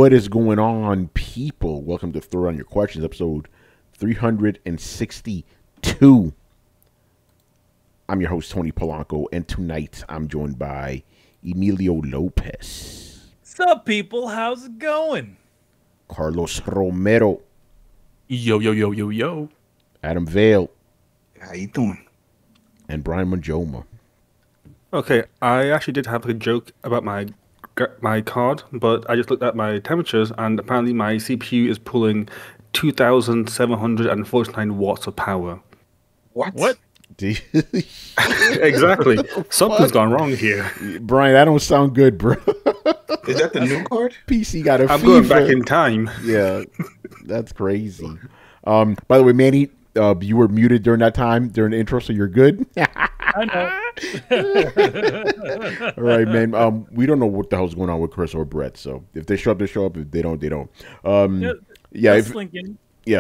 What is going on, people? Welcome to Throwdown Your Questions, episode 362. I'm your host, Tony Polanco, and tonight I'm joined by Emilio Lopez, Sup, people? How's it going? Carlos Romero, Yo. Adam Vale, How you doing? and Brian Majoma. Okay, I actually did have a joke about my card, but I just looked at my temperatures, and apparently my CPU is pulling 2,749 watts of power. What? Exactly. Something's gone wrong here. Brian, that don't sound good, bro. Is that the new card? PC got a I'm fever. going back in time. Yeah, that's crazy. By the way, Manny, you were muted during that time, during the intro, so you're good. I know. All right, man. We don't know what the hell's going on with Chris or Brett. So if they show up, they show up. If they don't, they don't. Yeah, yeah,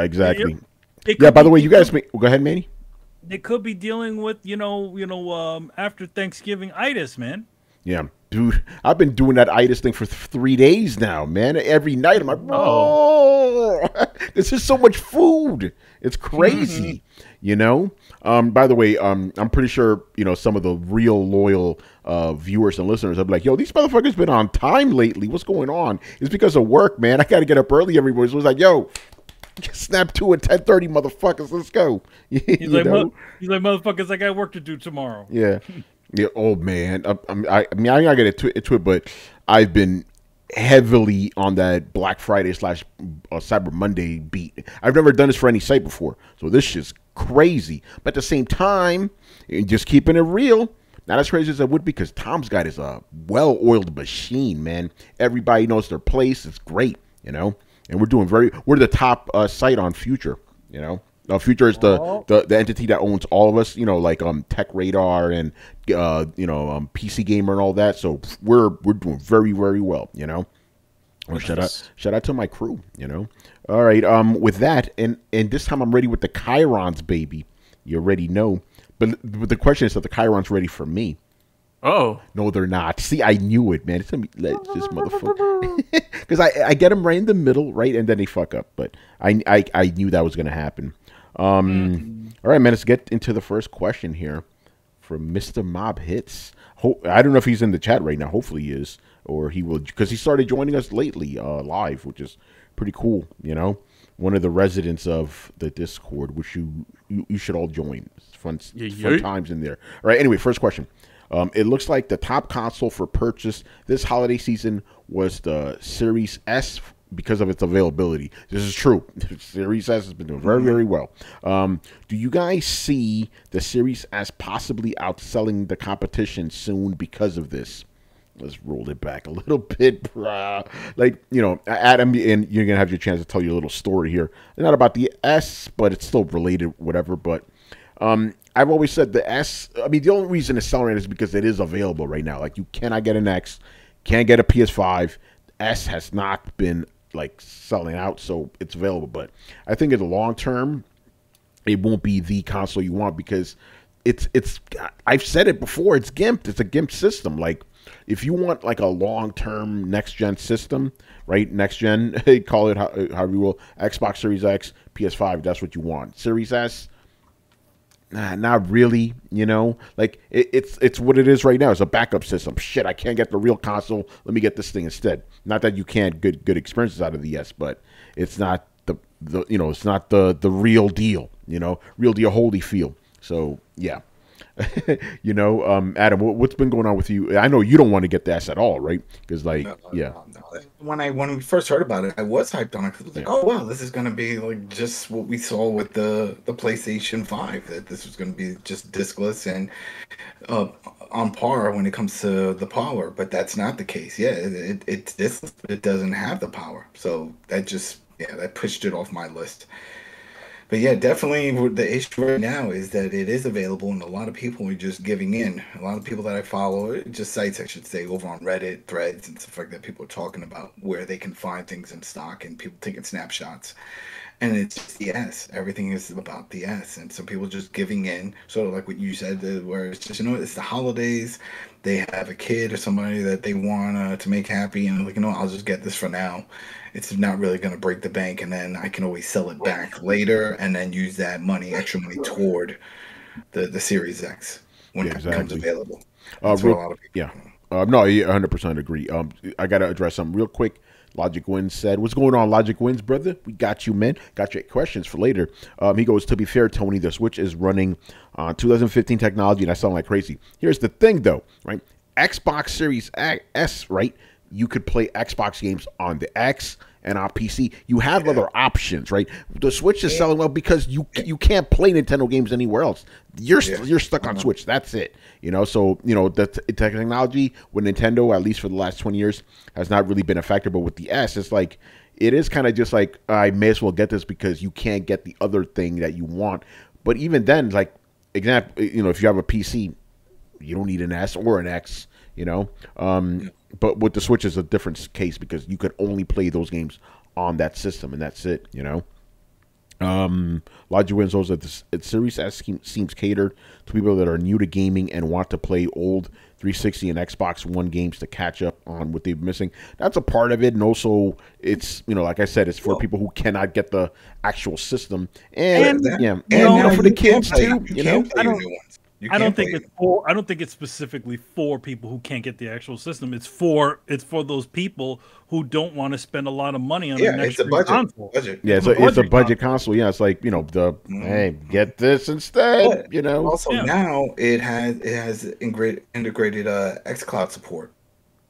exactly. Yeah. By the way, you guys, go ahead, Manny. They could be dealing with, after Thanksgiving itis, man. Yeah, dude, I've been doing that itis thing for 3 days now, man. Every night I'm like, oh, this is so much food. It's crazy, you know. By the way, I'm pretty sure some of the real loyal viewers and listeners are like, yo, these motherfuckers been on time lately. What's going on? It's because of work, man. I got to get up early every morning. So it's like, yo, snap to at 10:30, motherfuckers. Let's go. He's like, motherfuckers, I got work to do tomorrow. Yeah. Yeah. Oh man. I mean, I gotta get into it, but I've been heavily on that Black Friday / Cyber Monday beat. I've never done this for any site before, so this shit's crazy. But at the same time, just keeping it real. Not as crazy as I would because Tom's got his well-oiled machine, man. Everybody knows their place. It's great, and we're the top site on Future, Future is the entity that owns all of us, like Tech Radar and PC Gamer and all that. So we're doing very, very well, Well, shout out to my crew, All right, with that, and this time I'm ready with the Chirons, baby. You already know, but the question is, if the Chirons ready for me? Oh no, they're not. See, I knew it, man. It's gonna be this motherfucker because I get them right in the middle, right, and then they fuck up. But I knew that was gonna happen. All right, man. Let's get into the first question here from Mr. Mob Hits. I don't know if he's in the chat right now. Hopefully he is, or he will, because he started joining us lately live, which is pretty cool. One of the residents of the Discord, which you should all join. It's fun times in there. All right. Anyway, first question. It looks like the top console for purchase this holiday season was the Series S because of its availability. This is true. Series S has been doing very, very well. Do you guys see the Series S possibly outselling the competition soon because of this? Let's roll it back a little bit, brah. Adam, and you're going to have your chance to tell your little story here. Not about the S, but it's still related, whatever. But I've always said the S, the only reason it's selling is because it is available right now. Like, you cannot get an X, can't get a PS5. S has not been selling out, so it's available. But I think in the long term, it won't be the console you want because it's I've said it before, it's GIMP. It's a GIMP system. Like, if you want a long-term next-gen system, right? Next-gen, call it however you will, Xbox Series X, PS5, that's what you want. Series S, nah, not really, it's what it is right now. It's a backup system. Shit, I can't get the real console. Let me get this thing instead. Not that you can't get good experiences out of the S, but it's not it's not the real deal, real deal Holyfield. So yeah. Adam, what's been going on with you? I know you don't want to get the S at all, right? Because No. When we first heard about it, I was hyped on it because I was like, oh wow, this is going to be just what we saw with the PlayStation 5. That this was going to be just discless and on par when it comes to the power. But that's not the case. Yeah, it's discless, but it doesn't have the power. So that that pushed it off my list. But yeah, definitely the issue right now is that it is available, and a lot of people are just giving in. A lot of people that I follow, just sites I should say, over on Reddit, threads, and stuff like that, people are talking about where they can find things in stock and people taking snapshots. and it's just the S. Everything is about the S, and some people just giving in, sort of like what you said, where it's just, it's the holidays. They have a kid or somebody that they want to make happy, and like, I'll just get this for now. It's not really going to break the bank, and then I can always sell it back later, and then use that extra money toward the Series X when it becomes available. That's what a lot of people. Yeah. No, I 100% agree. I got to address something real quick. Logic Wins said, "What's going on, Logic Wins, brother? We got you, man. Got your questions for later." He goes, "To be fair, Tony, the Switch is running 2015 technology, and I sound like crazy. Here's the thing, though, right? Xbox Series S, right? You could play Xbox games on the X and on PC. You have other options, right? The Switch is selling well because you can't play Nintendo games anywhere else. You're stuck on Switch. That's it. So the technology with Nintendo, at least for the last 20 years, has not really been a factor. But with the S, it's like it is kind of just like I may as well get this because you can't get the other thing that you want. But even then, like example, if you have a PC, you don't need an S or an X. But with the Switch is a different case because you could only play those games on that system, and that's it. Logic Wins also that the Series S seems catered to people that are new to gaming and want to play old 360 and Xbox One games to catch up on what they've been missing. That's a part of it, and also it's like I said, it's for people who cannot get the actual system, and for the kids too. I don't think it's specifically for people who can't get the actual system. It's for those people who don't want to spend a lot of money on an extra console. Yeah, it's a budget console. Yeah, it's like hey, get this instead. Also now it has integrated xCloud support,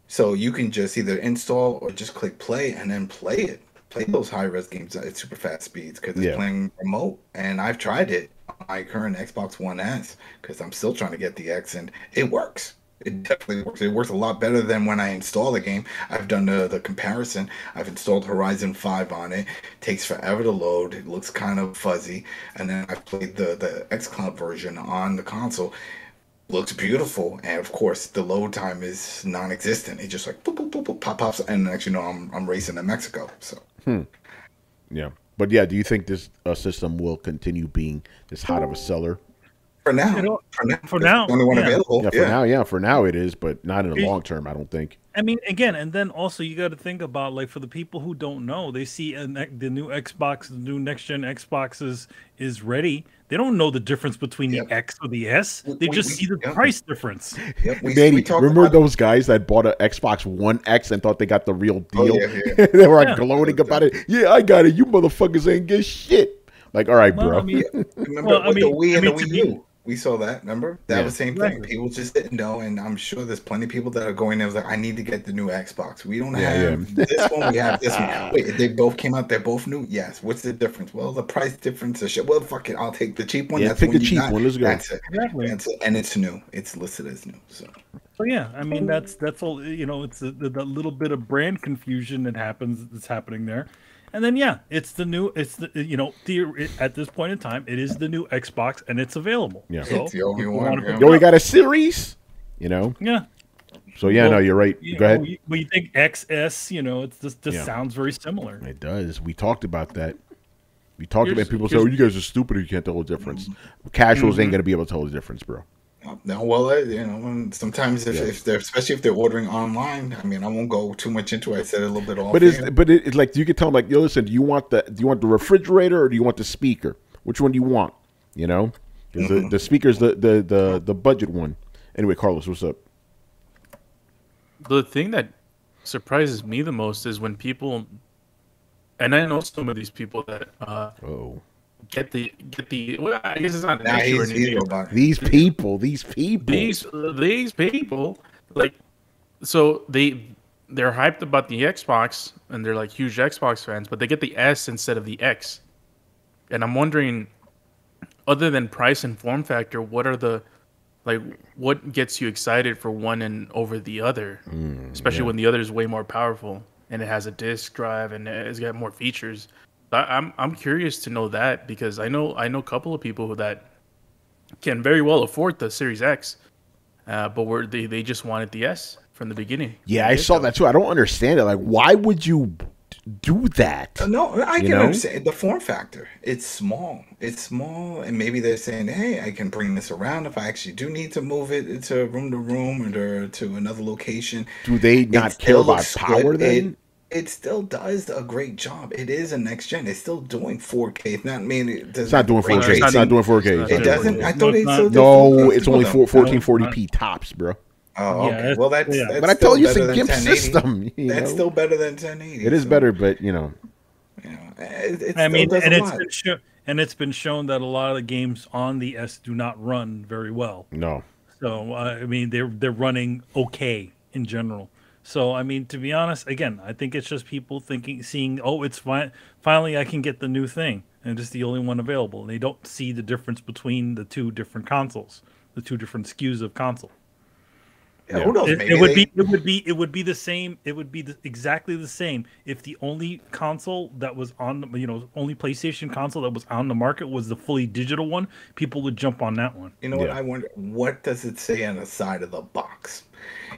so you can just either install or just click play and then play it. Play those high-res games at super fast speeds because it's playing remote, and I've tried it on my current Xbox One S because I'm still trying to get the X, and it works. It definitely works. It works a lot better than when I install the game. I've done the comparison. I've installed Horizon 5 on it. It takes forever to load. It looks kind of fuzzy, and then I've played the xCloud version on the console. Looks beautiful, and of course the load time is non-existent. It just like boop, boop, boop, boop, pops, and actually I'm racing to Mexico. So yeah, but do you think this system will continue being this hot of a seller? For now, for now, the only one available. For now it is, but not in the long term. I don't think. I mean, again, and then also you got to think about, like, for the people who don't know, they see the new Xbox, the new next gen Xbox is ready. They don't know the difference between the X or the S. They just see the price difference. Manny, remember those guys that bought an Xbox One X and thought they got the real deal? They were gloating about it. Yeah, I got it. You motherfuckers ain't get shit. Like, all right, bro. I mean, remember the Wii and the Wii U? We saw that, remember? That was the same thing. People just didn't know, and I'm sure there's plenty of people that are going there like, I need to get the new Xbox. We don't have this one, we have this one. Wait, they both came out, they're both new? Yes. What's the difference? Well, the price difference is shit. Well, fuck it, I'll take the cheap one. Yeah, pick the cheap one. Let's go. That's it. Exactly. That's it. And it's new. It's listed as new. So yeah, I mean that's all. It's the little bit of brand confusion that's happening there. And then it's the new. It's the at this point in time, it is the new Xbox, and it's available. Yeah, so it's the only one. You only got a series. Yeah. So no, you're right. Go ahead. When you think XS, it's just sounds very similar. It does. We talked about that. We talked about people say, "Oh, you guys are stupid. You can't tell the difference." Casuals ain't gonna be able to tell the difference, bro. No, well, sometimes especially if they're ordering online, I mean, I won't go too much into it. I said it a little bit off. But it's like you can tell them, like, yo, listen, do you want the refrigerator or do you want the speaker? Which one do you want? Because the speaker's the budget one. Anyway, Carlos, what's up? The thing that surprises me the most is when people, and I know some of these people that get the well, I guess it's not an issue or anything. These people like, so they're hyped about the Xbox and they're like huge Xbox fans, but they get the S instead of the X. And I'm wondering, other than price and form factor, what gets you excited for one and over the other, especially when the other is way more powerful and it has a disk drive and it's got more features. I'm curious to know that, because I know a couple of people that can very well afford the Series X, but they just wanted the S from the beginning. Yeah, I saw that too. I don't understand it. Like, why would you do that. No, I can understand the form factor. It's small. It's small, and maybe they're saying, "Hey, I can bring this around if I actually do need to move it to room or to another location." Do they not care about power then? It still does a great job. It is a next gen. It's still doing 4K. It's not It's not doing 4K. It's not doing 4K. It doesn't. I thought it still. No, it's only 1440p tops, bro. Oh, okay. Well, that's but I told you it's a GIMP system. That's still better than 1080. It is better, but it's been shown that a lot of the games on the S do not run very well. No. So I mean, they're running okay in general. So I mean, to be honest, again, I think it's just people seeing, oh, it's fine. Finally, I can get the new thing, and it's the only one available. And they don't see the difference between the two different consoles, the two different SKUs of console. Yeah, who knows? It would be the same. It would be exactly the same if the only console that was on, only PlayStation console that was on the market was the fully digital one. People would jump on that one. You know what? I wonder, what does it say on the side of the box?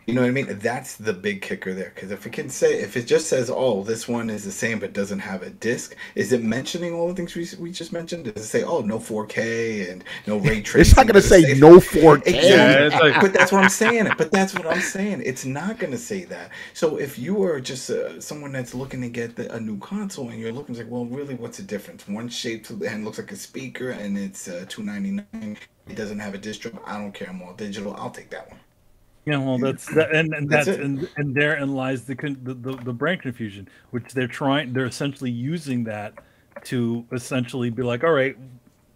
You know what I mean? That's the big kicker there. Because if it just says, "Oh, this one is the same but doesn't have a disc," is it mentioning all the things we just mentioned? Does it say, "Oh, no 4K and no ray tracing"? It's not going to say no 4K. Exactly. Yeah, but that's what I'm saying. It's not going to say that. So if you are just someone that's looking to get a new console and you're looking like, well, really, what's the difference? One shaped and looks like a speaker and it's $299. It doesn't have a disc drive. I don't care. I'm all digital. I'll take that one. Yeah, well, and therein lies the brand confusion, which they're essentially using that to essentially be like, all right,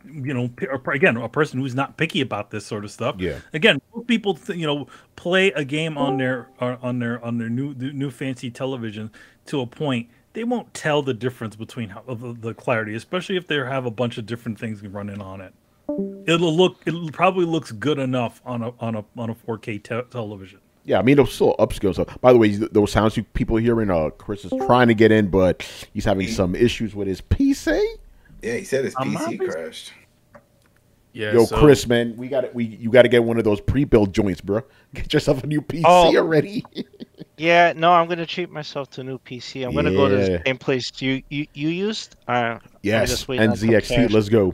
again, a person who's not picky about this sort of stuff. Yeah. Again, people play a game on their new fancy television to a point. They won't tell the difference between the clarity, especially if they have a bunch of different things running on it. It probably looks good enough on a 4K television. Yeah, I mean, it'll still upscale. So, by the way, those sounds people hearing, Chris is trying to get in, but he's having some issues with his PC. Yeah, he said his PC crashed. Yeah, yo, Chris, man, you got to get one of those pre-built joints, bro. Get yourself a new PC already. Yeah, no, I'm gonna treat myself to a new PC. I'm gonna go to the same place you used. Yes, NZXT. Let's go.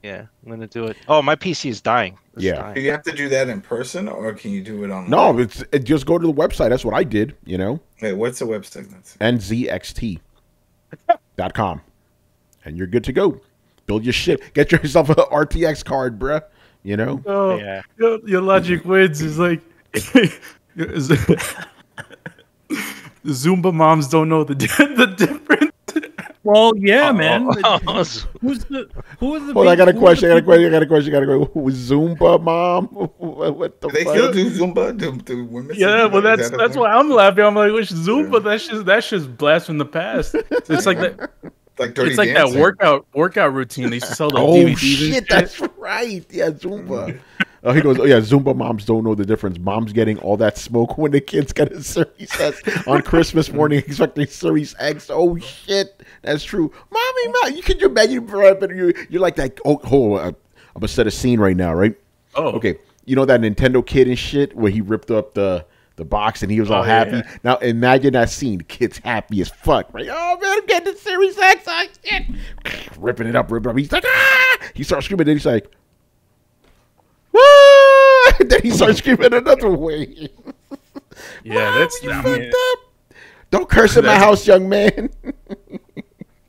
Yeah, I'm gonna do it. Oh, my PC is dying. Dying. Do you have to do that in person, or can you do it online? No, just go to the website. That's what I did. Wait, what's the website? NZXT.com, and you're good to go. Build your shit. Get yourself an RTX card, bruh. Oh, yeah. Your logic wins is like Zumba moms don't know the difference. Well, yeah, man. Who's the? Hold on, I got a question. Who's Zumba mom? What the fuck? They still do Zumba? Do women? Yeah, well, that's why I'm laughing. I'm like, which Zumba? Yeah. That's just blast from the past. It's like that. It's like that workout routine. They used to sell the DVDs. Oh shit, that's right. Yeah, Zumba. He goes, Zumba moms don't know the difference. Mom's getting all that smoke when the kids get a Series S on Christmas morning, expecting Series X. Oh shit, that's true. Mommy, you can imagine, you're like that. I'm gonna set a scene right now, right? Oh, okay. You know that Nintendo kid and shit where he ripped up the box and he was all happy. Yeah. Now imagine that scene. The kid's happy as fuck, right? Oh man, I'm getting the Series X. Oh, shit. Ripping it up. He's like, ah! He starts screaming. Then he's like, woo! Then he starts screaming another way. Yeah, that's fucked up. Don't curse in my house, young man.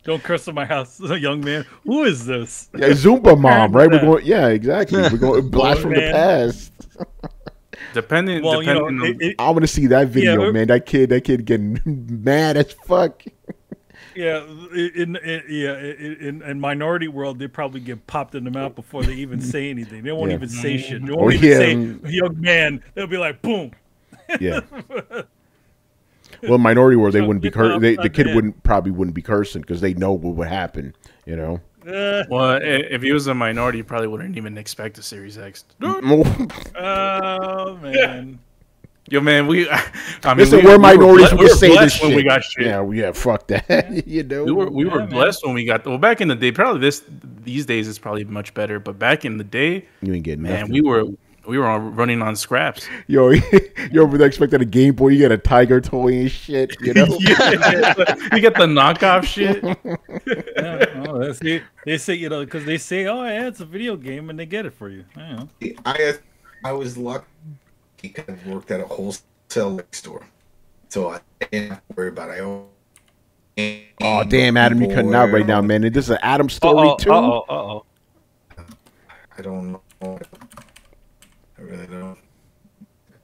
Don't curse in my house, young man. Who is this? Yeah, Zumba mom, right? We're going. Yeah, exactly. We're going blast from the past. Depending I want to see that video, man. That kid getting mad as fuck. Yeah, in Minority World, they probably get popped in the mouth before they even say anything. They won't even say shit. They won't even say young man. They'll be like, boom. Yeah. Well, Minority World, they wouldn't be the kid wouldn't be cursing because they know what would happen. Well, if he was a minority, you probably wouldn't even expect a Series X. Oh man. Yo, man, we're minorities. We say this shit. When we got shit. Yeah, fuck that. We were blessed when we got. Well, back in the day, probably these days it's probably much better. But back in the day, you ain't getting man. Nothing. We were all running on scraps. Yo, you over there expecting a Game Boy, you get a tiger toy and shit, you know? You get the knockoff shit. Yeah, well, they say, you know, because they say, oh yeah, it's a video game, and they get it for you. I was lucky because I worked at a wholesale store, so I didn't have to worry about it. Oh damn, Adam, you cutting out right now, man. And this is an Adam story too. Uh-oh. I don't know. I really don't.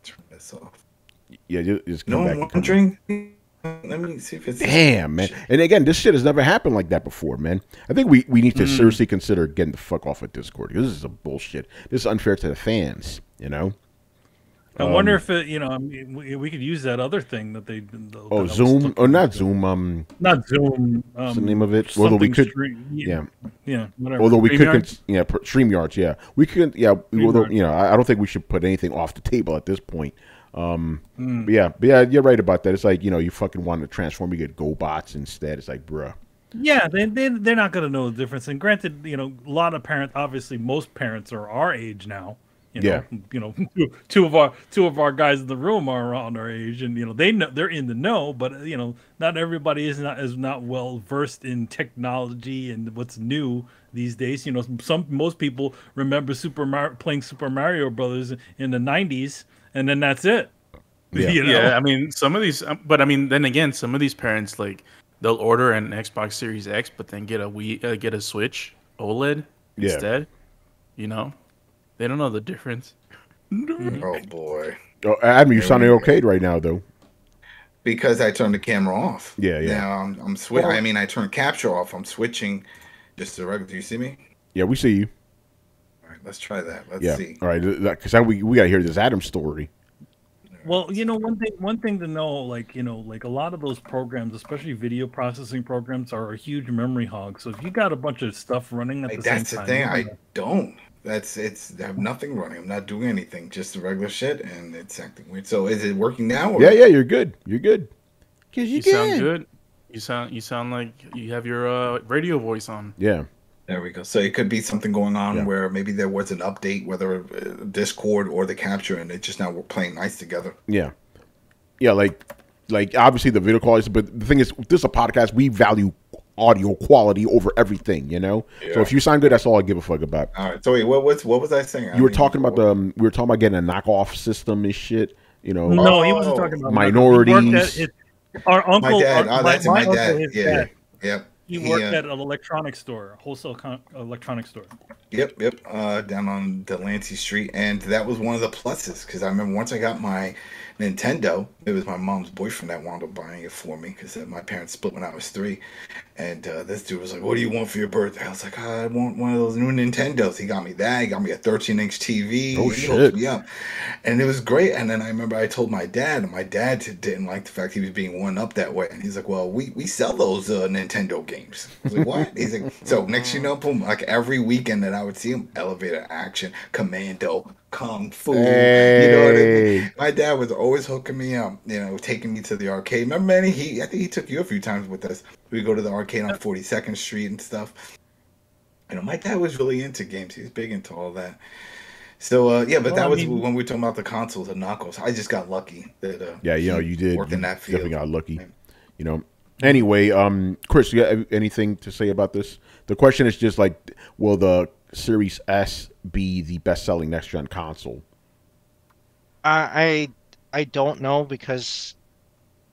Turn this off. Yeah, just come No, back. I'm wondering. Let me see if it's. Damn, man. And again, this shit has never happened like that before, man. I think we need to seriously consider getting the fuck off of Discord. This is a bullshit. This is unfair to the fans, you know? I wonder if it, you know, I mean, we could use that other thing that they. Zoom or not Zoom? Not Zoom. What's the name of it? Although we could, yeah, whatever. Although we could, StreamYards, yeah, we could, yeah. Although, you know, I don't think we should put anything off the table at this point. But yeah, you're right about that. It's like, you know, you fucking want to transform, you get GoBots instead. It's like, bruh. Yeah, they're not gonna know the difference. And granted, you know, a lot of parents, obviously, most parents are our age now. You know, two of our guys in the room are around our age, and you know they're in the know. But you know, not everybody is not well versed in technology and what's new these days. You know, most people remember playing Super Mario Brothers in the '90s, and then that's it. Yeah, you know? Yeah. I mean, some of these, but I mean, then again, some of these parents like they'll order an Xbox Series X, but then get a Switch OLED instead. You know. They don't know the difference. Oh boy! Oh, Adam, you're sounding okay right now, though. Because I turned the camera off. Yeah. Now I'm switching. I mean, I turned capture off. I'm switching just to regular. Do you see me? Yeah, we see you. All right, let's try that. Let's see. All right, because we got to hear this Adam story. Well, you know, one thing to know, like, you know, like a lot of those programs, especially video processing programs, are a huge memory hog. So if you got a bunch of stuff running at the same time, that's the thing. I don't. I have nothing running. I'm not doing anything. Just the regular shit, and it's acting weird. So is it working now? Or? Yeah, you're good. You're good. You sound good. You sound like you have your radio voice on. Yeah. There we go. So it could be something going on where maybe there was an update, whether Discord or the capture, and it just now we're playing nice together. Yeah. Yeah, like obviously the video quality, but the thing is, this is a podcast. We value audio quality over everything, you know. So if you sound good, that's all I give a fuck about. All right. So wait, what was I saying? You were talking about we were talking about getting a knockoff system and shit. You know. No, he wasn't talking about minorities. Our uncle. My dad. That's my dad. Yeah. Yep. He worked at an electronics store, wholesale electronics store. Yep. Down on Delancey Street, and that was one of the pluses because I remember once I got my Nintendo, it was my mom's boyfriend that wound up buying it for me because my parents split when I was 3. And this dude was like, "What do you want for your birthday?" I was like, "I want one of those new Nintendos." He got me that. He got me a 13-inch TV. Oh shit! Yeah, and it was great. And then I remember I told my dad, and my dad didn't like the fact he was being one up that way. And he's like, "Well, we sell those Nintendo games." I was like, "What?" He's like, "So next, you know, boom, like every weekend that I would see him, Elevator Action, Commando, Kung Fu." Hey. You know what I mean? My dad was always hooking me up, you know, taking me to the arcade. Remember, Manny? I think he took you a few times with us. We go to the arcade on 42nd Street and stuff. You know, my dad was really into games. He was big into all that. So that was when we were talking about the consoles and knockoffs. I just got lucky that you know, you did work in that field. Definitely got lucky. You know. Anyway, Chris, you got anything to say about this? The question is just like, will the Series S be the best-selling next-gen console? I don't know, because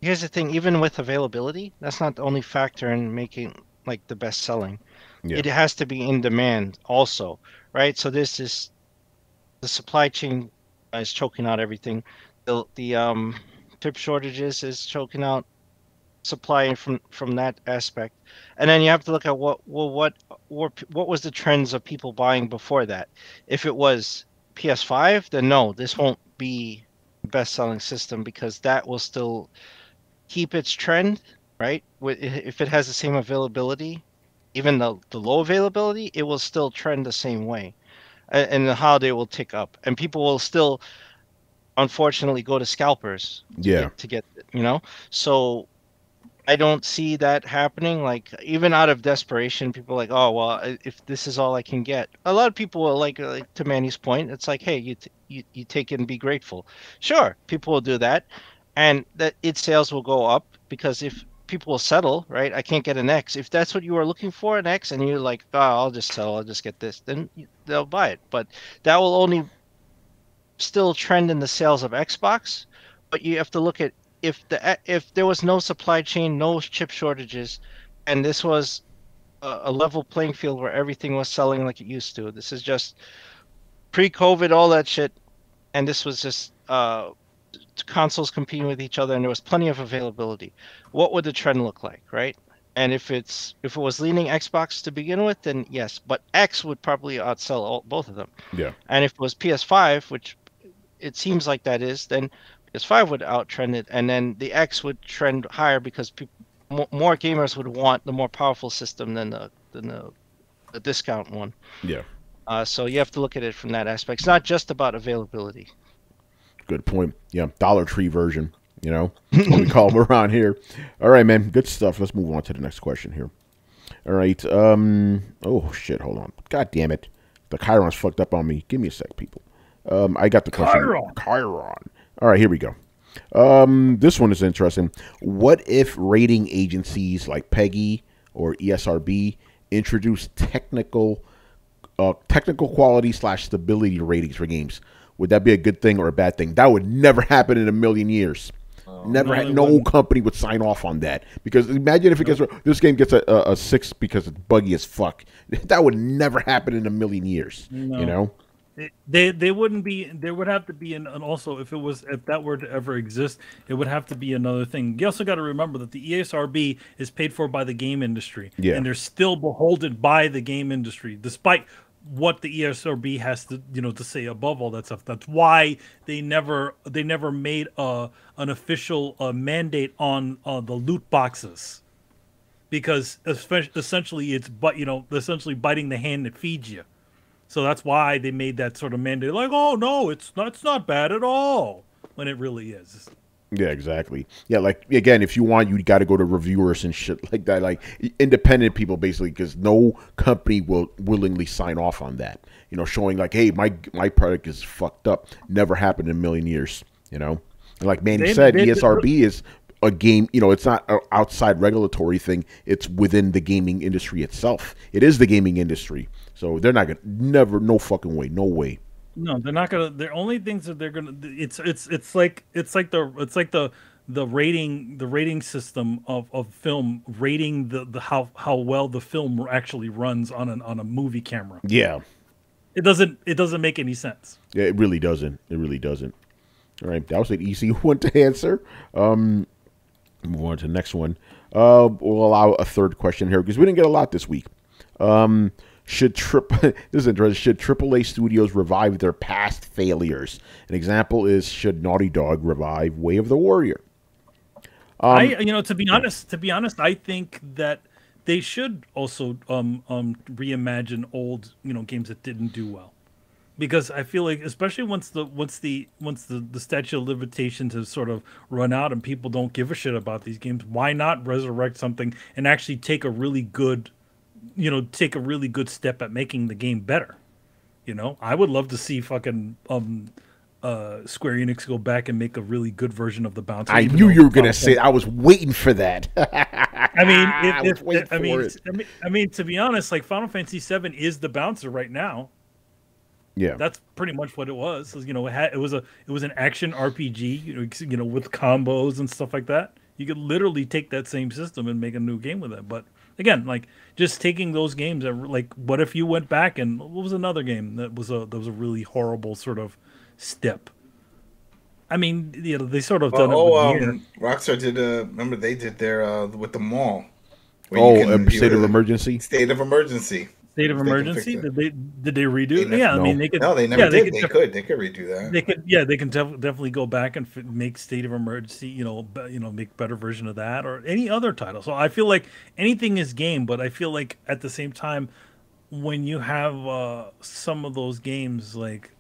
here's the thing. Even with availability, that's not the only factor in making like the best selling. Yeah. It has to be in demand also, right? So this is the supply chain is choking out everything. The chip shortages is choking out supply from that aspect. And then you have to look at what was the trends of people buying before that. If it was PS5, then no, this won't be the best-selling system, because that will still keep its trend, right? If it has the same availability, even the low availability, it will still trend the same way, and the holiday will tick up, and people will still, unfortunately, go to scalpers to get it, you know. So I don't see that happening. Like even out of desperation, people are like, oh well, if this is all I can get. A lot of people will like to Manny's point. It's like, hey, you take it and be grateful. Sure, people will do that, and that its sales will go up because if people will settle, right? I can't get an X. If that's what you were looking for, an X, and you're like, oh, I'll just settle. I'll just get this. Then they'll buy it. But that will only still trend in the sales of Xbox. But you have to look at if there was no supply chain, no chip shortages, and this was a level playing field where everything was selling like it used to. This is just pre-COVID, all that shit, and this was just consoles competing with each other, and there was plenty of availability. What would the trend look like, right? And if it was leaning Xbox to begin with, then yes, but X would probably outsell both of them. Yeah. And if it was PS5, which it seems like that is, then PS5 would outtrend it, and then the X would trend higher because more gamers would want the more powerful system than the discount one. Yeah. So you have to look at it from that aspect. It's not just about availability. Good point. Yeah, Dollar Tree version. You know, what we call them around here. All right, man. Good stuff. Let's move on to the next question here. All right. Oh shit. Hold on. God damn it. The Chiron's fucked up on me. Give me a sec, people. I got the question. Chiron. All right, here we go. This one is interesting. What if rating agencies like PEGI or ESRB introduce technical quality / stability ratings for games? Would that be a good thing or a bad thing? That would never happen in a million years. No company would sign off on that, because imagine if it gets this game gets a 6 because it's buggy as fuck. That would never happen in a million years. No. You know. They wouldn't be. There would have to be and also if that were to ever exist, it would have to be another thing. You also got to remember that the ESRB is paid for by the game industry, and they're still beholden by the game industry, despite what the ESRB has to to say above all that stuff. That's why they never made an official mandate on the loot boxes, because essentially it's essentially biting the hand that feeds you. So that's why they made that sort of mandate, like, oh no, it's not bad at all, when it really is. Yeah, exactly. Yeah, like again, if you want, you got to go to reviewers and shit like that, like independent people, basically, because no company will willingly sign off on that. Showing like, hey, my product is fucked up. Never happened in a million years. And like Manny said, ESRB is a game. It's not an outside regulatory thing. It's within the gaming industry itself. It is the gaming industry. So they're not gonna no fucking way, no way. No, they're not gonna. The only things that they're gonna. It's like the rating system of film, rating the how well the film actually runs on a movie camera. Yeah, it doesn't make any sense. Yeah, it really doesn't. It really doesn't. All right, that was an easy one to answer. Move on to the next one. We'll allow a third question here because we didn't get a lot this week. Should AAA studios revive their past failures? An example is, should Naughty Dog revive Way of the Warrior? To be honest, I think that they should also reimagine old games that didn't do well, because I feel like, especially once the statute of limitations has sort of run out and people don't give a shit about these games, why not resurrect something and actually take a really good step at making the game better? I would love to see fucking Square Enix go back and make a really good version of the Bouncer. I knew you were gonna say. I was waiting for that. I mean, to be honest, like Final Fantasy VII is the Bouncer right now. Yeah, that's pretty much what it was. It was an action RPG, with combos and stuff like that. You could literally take that same system and make a new game with it. But again, like just taking those games, like what if you went back and what was another game that was a really horrible sort of step? I mean, they sort of done it with Rockstar did. Remember they did their with the mall. State of Emergency. State of Emergency. State of Emergency? Did they redo it? Yeah, no. I mean they could. No, they never did. They could redo that. They could. Yeah, they can definitely go back and make State of Emergency. Make better version of that or any other title. So I feel like anything is game, but I feel like at the same time, when you have some of those games like,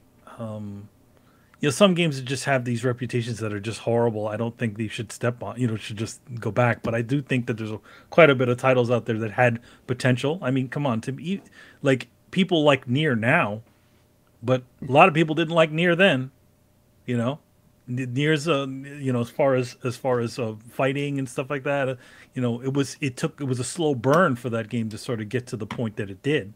some games that just have these reputations that are just horrible. I don't think they should step on, should just go back. But I do think that there's quite a bit of titles out there that had potential. I mean, come on, like people like Nier now, but a lot of people didn't like Nier then. Nier's as far as fighting and stuff like that. It was a slow burn for that game to sort of get to the point that it did.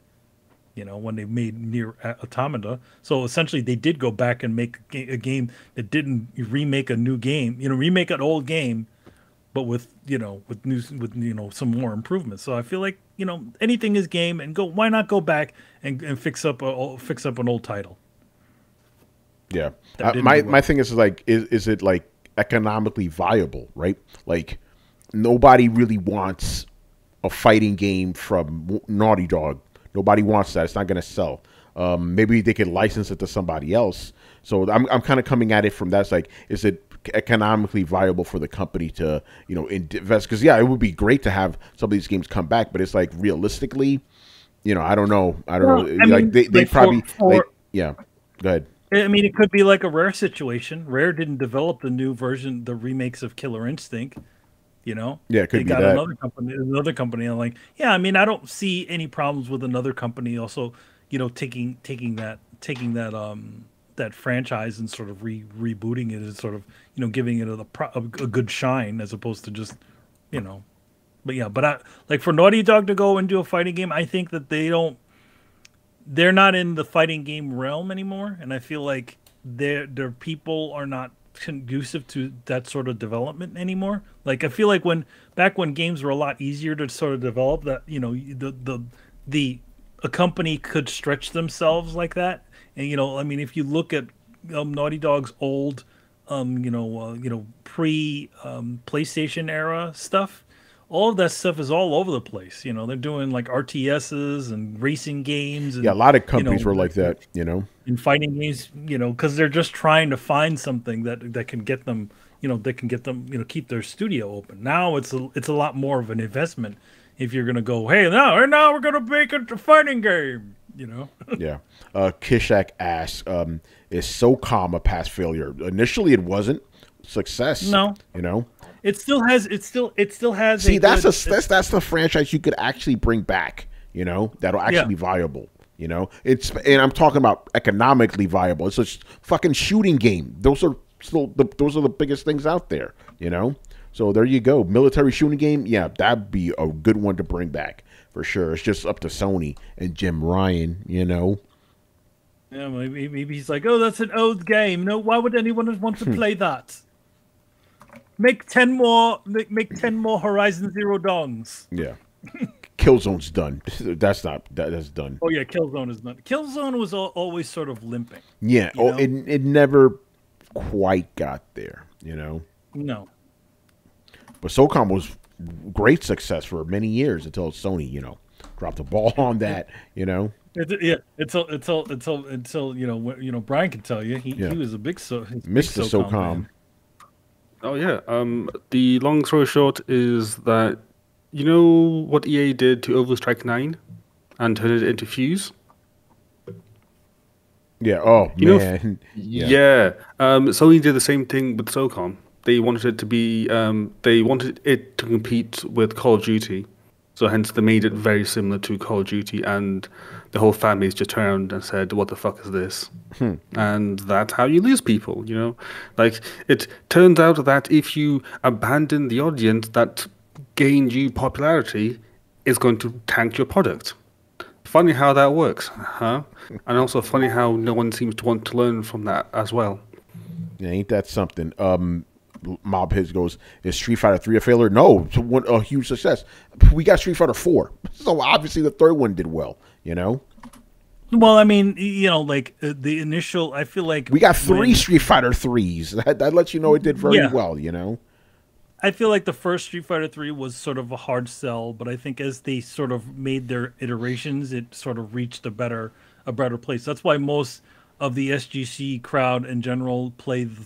When they made Nier Automata. So essentially they did go back and make a game that didn't remake a new game, remake an old game, but with some more improvements. So I feel like, anything is game, and why not go back and fix up an old title? Yeah. My thing is like, is it like economically viable, right? Like nobody really wants a fighting game from Naughty Dog. Nobody wants that. It's not going to sell. Maybe they could license it to somebody else. So I'm kind of coming at it from that. It's like, is it economically viable for the company to, invest? Because, yeah, it would be great to have some of these games come back. But it's like, realistically, I don't know. I don't know. Like, they probably, yeah. Go ahead. I mean, it could be like a Rare situation. Rare didn't develop the new version, the remakes of Killer Instinct. Yeah, it could they be got that. another company. I'm like, yeah, I mean, I don't see any problems with another company also, taking that franchise and sort of rebooting it and sort of, giving it a good shine as opposed to just, But yeah, like for Naughty Dog to go and do a fighting game, I think that they're not in the fighting game realm anymore, and I feel like their people are not conducive to that sort of development anymore. Like I feel like back when games were a lot easier to sort of develop, that a company could stretch themselves like that. And I mean, if you look at Naughty Dog's old pre PlayStation era stuff, all of that stuff is all over the place. They're doing like RTSs and racing games. And, yeah, a lot of companies were like that, in fighting games, because they're just trying to find something that can get them, keep their studio open. Now it's a lot more of an investment if you're gonna go, hey, now we're gonna make a fighting game, Yeah. Kishak asks, is SOCOM a past failure? Initially, it wasn't. Success. No. It still has. See, that's the franchise you could actually bring back. That'll actually be viable. And I'm talking about economically viable. It's a fucking shooting game. Those are the biggest things out there. So there you go. Military shooting game. Yeah, that'd be a good one to bring back for sure. It's just up to Sony and Jim Ryan. Yeah, maybe he's like, oh, that's an old game. No, why would anyone want to play that? Make 10 more Horizon Zero Dawns. Yeah. Killzone's done. That's done. Oh yeah, Killzone is done. Killzone was always sort of limping. Yeah. It never quite got there, No. But SOCOM was great success for many years until Sony, dropped the ball on that, Until Brian can tell you he was a big Mr. SOCOM. Oh yeah. The long story short is that what EA did to Overstrike 9 and turn it into Fuse? Yeah. Oh man. Yeah. Sony did the same thing with SOCOM. They wanted it to be. They wanted it to compete with Call of Duty, so hence they made it very similar to Call of Duty, and the whole fan base just turned and said, "What the fuck is this?" And that's how you lose people. Like it turns out that if you abandon the audience that gained you popularity, it's going to tank your product. Funny how that works, huh? And also funny how no one seems to want to learn from that as well. Yeah, ain't that something? Mob His goes, is Street Fighter 3 a failure? No, it's a huge success. We got Street Fighter 4, so obviously the third one did well. Well, I mean, like the initial, I feel like we got 3 Street Fighter 3s. That lets you know it did very well. I feel like the first Street Fighter 3 was sort of a hard sell, but I think as they sort of made their iterations, it sort of reached a better place. That's why most of the SGC crowd in general play the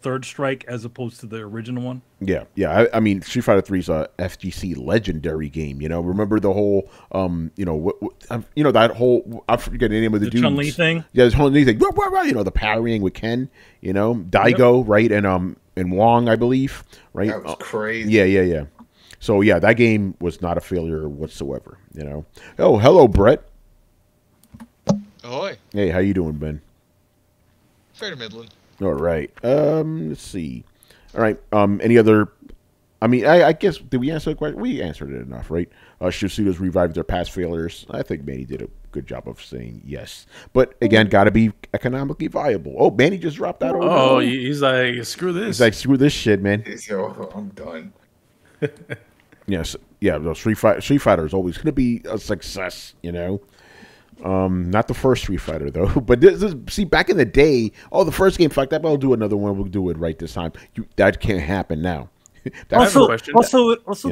third strike as opposed to the original one? Yeah, yeah. I mean, Street Fighter 3 is a FGC legendary game. Remember the whole, that whole, I forget the name of the dude. Chun-Li thing. Yeah, the Chun-Li thing. The parrying with Ken. Daigo, right, and Wong, I believe, right. That was crazy. Yeah. So yeah, that game was not a failure whatsoever. Oh, hello, Brett. Ahoy. Hey, how you doing, Ben? Fair to middling. All right. Let's see. All right. Any other? I mean, I guess did we answer the question? We answered it enough, right? Should studios revive their past failures? I think Manny did a good job of saying yes, but again, got to be economically viable. Oh, Manny just dropped that over. Oh, he's like, screw this. He's like, screw this shit, man. I'm done. Yes, yeah. Street Fighter is always going to be a success, Not the first Street Fighter though, but see, back in the day, the first game fucked up. I'll do another one. We'll do it right this time. That can't happen now. Also,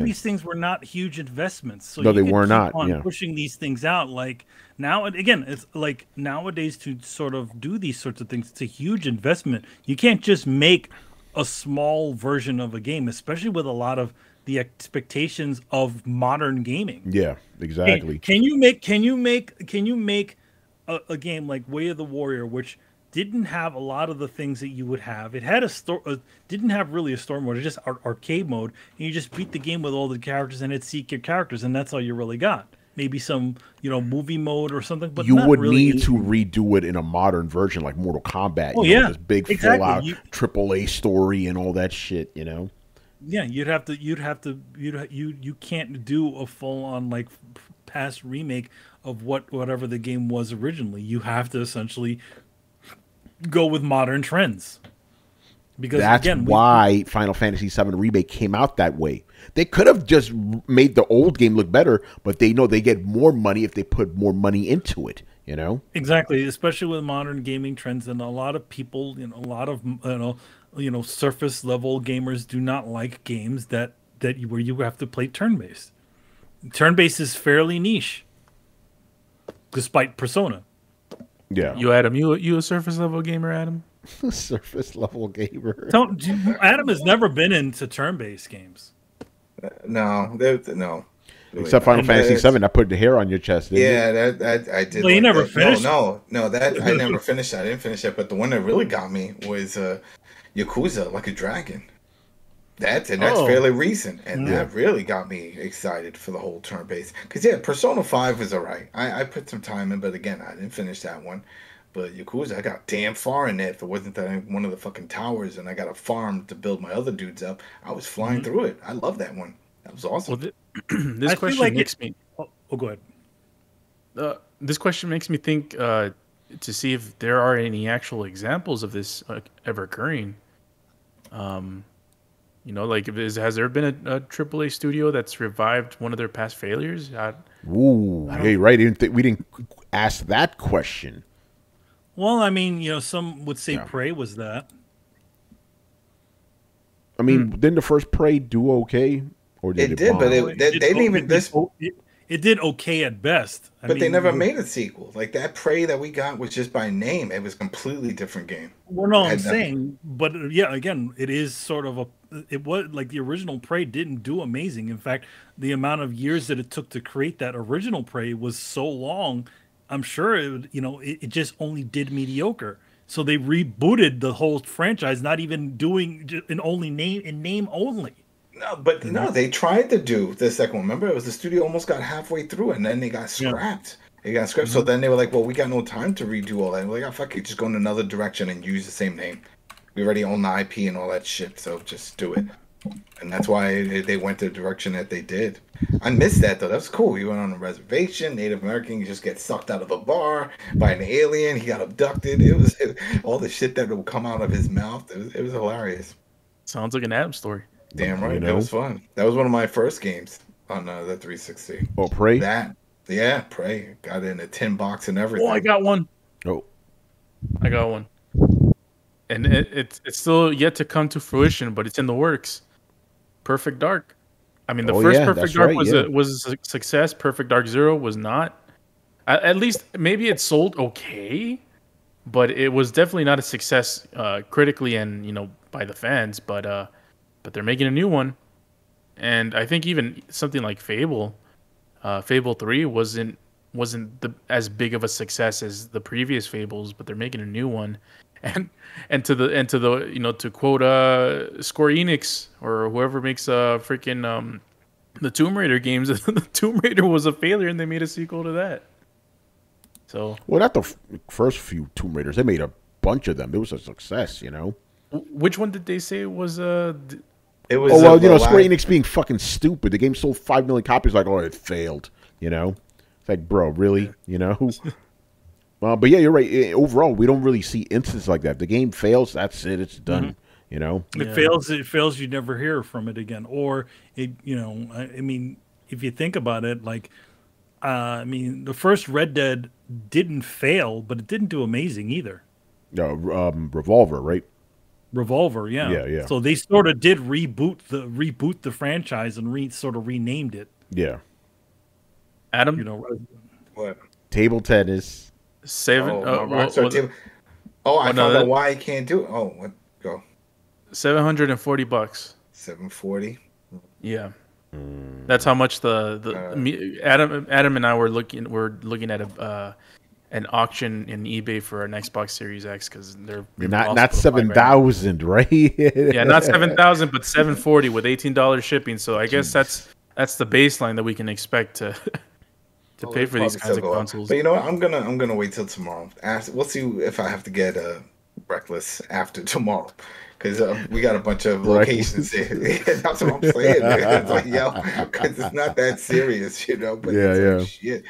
these things were not huge investments. So no, they were not. Pushing these things out, like now, again, it's like nowadays to sort of do these sorts of things, it's a huge investment. You can't just make a small version of a game, especially with a lot of the expectations of modern gaming. Yeah, exactly. Can you make a game like Way of the Warrior, which didn't have a lot of the things that you would have? It had didn't have really a story mode. It's just arcade mode, and you just beat the game with all the characters, and it seek your characters, and that's all you really got. Maybe some movie mode or something, but you would really need to redo it in a modern version like Mortal Kombat. This big full out AAA story and all that shit. Yeah, you can't do a full on like past remake of whatever the game was originally. You have to essentially go with modern trends. Because that's why Final Fantasy VII Remake came out that way. They could have just made the old game look better, but they know they get more money if they put more money into it. Exactly, especially with modern gaming trends, and a lot of people, a lot of surface level gamers do not like games where you have to play turn based. Turn based is fairly niche, despite Persona. Yeah, you Adam, you a surface level gamer, Adam? Surface level gamer. Adam has never been into turn-based games. No. Except Final Fantasy VII, I put the hair on your chest. That I did. Well, you never finished. No, that I never finished. I didn't finish it. But the one that really got me was Yakuza Like a Dragon. That's fairly recent, and that really got me excited for the whole turn-based. Because Persona 5 was alright. I put some time in, but again, I didn't finish that one. But Yakuza, I got damn far in it. If it wasn't that one of the fucking towers, and I got a farm to build my other dudes up, I was flying through it. I love that one. That was awesome. Well, this question makes me. Go ahead. This question makes me think to see if there are any actual examples of this ever occurring. Has there been a AAA studio that's revived one of their past failures? Right. We didn't ask that question. Well, I mean, some would say Prey was that. I mean, didn't the first Prey do okay? Or did it did, but they didn't even this. It did okay at best. But they never made a sequel. Like that Prey that we got was just by name. It was a completely different game. Well, no, I'm saying, but again, it is sort of it was like the original Prey didn't do amazing. In fact, the amount of years that it took to create that original Prey was so long. I'm sure it just only did mediocre. So they rebooted the whole franchise, not even doing in name only. No, they tried to do the second one. Remember, it was the studio almost got halfway through, and then they got scrapped. It got scrapped. So then they were like, "Well, we got no time to redo all that." And we're like, "Oh, fuck it, just go in another direction and use the same name. We already own the IP and all that shit, so just do it." And that's why they went the direction that they did. I missed that though. That was cool. You went on a reservation, Native American, you just get sucked out of a bar by an alien. He got abducted. It was all the shit that would come out of his mouth. It was hilarious. Sounds like an Adam story. Damn right. It was fun. That was one of my first games on the 360. Oh, Prey? Prey. Got it in a tin box and everything. Oh, I got one. Oh. I got one. And it's still yet to come to fruition, but it's in the works. Perfect Dark. I mean, the first Perfect Dark was a success. Perfect Dark Zero was not. At least maybe it sold okay, but it was definitely not a success critically and by the fans. But they're making a new one, and I think even something like Fable 3 wasn't as big of a success as the previous Fables, but they're making a new one, and to quote Square Enix or whoever makes freaking the Tomb Raider games, the Tomb Raider was a failure, and they made a sequel to that. So, well, not the first few Tomb Raiders. They made a bunch of them. It was a success, Which one did they say was It was. Oh well, Square Enix being fucking stupid. The game sold 5 million copies. Like, oh, it failed. It's like, bro, really? But yeah, you're right. Overall, we don't really see instances like that. The game fails. That's it. It's done. It fails. It fails. You never hear from it again. Or it. I mean, if you think about it, like, the first Red Dead didn't fail, but it didn't do amazing either. Revolver, right? Revolver, yeah. Yeah. So they sort of did reboot the franchise and sort of renamed it. Yeah. Adam, what? Table tennis. 7. I found out why I can't do it. Oh, what? Go. $740. $740. Yeah. That's how much Adam and I were looking at an auction in eBay for an Xbox Series X because they're not 7,000, right? Yeah, not 7,000, but 740 with $18 shipping. So I guess that's the baseline that we can expect to pay for these kinds of consoles. But you know what? I'm gonna wait till tomorrow. We'll see if I have to get Reckless after tomorrow. Because we got a bunch of locations there. That's what I'm saying. It's like, because it's not that serious, But like, shit.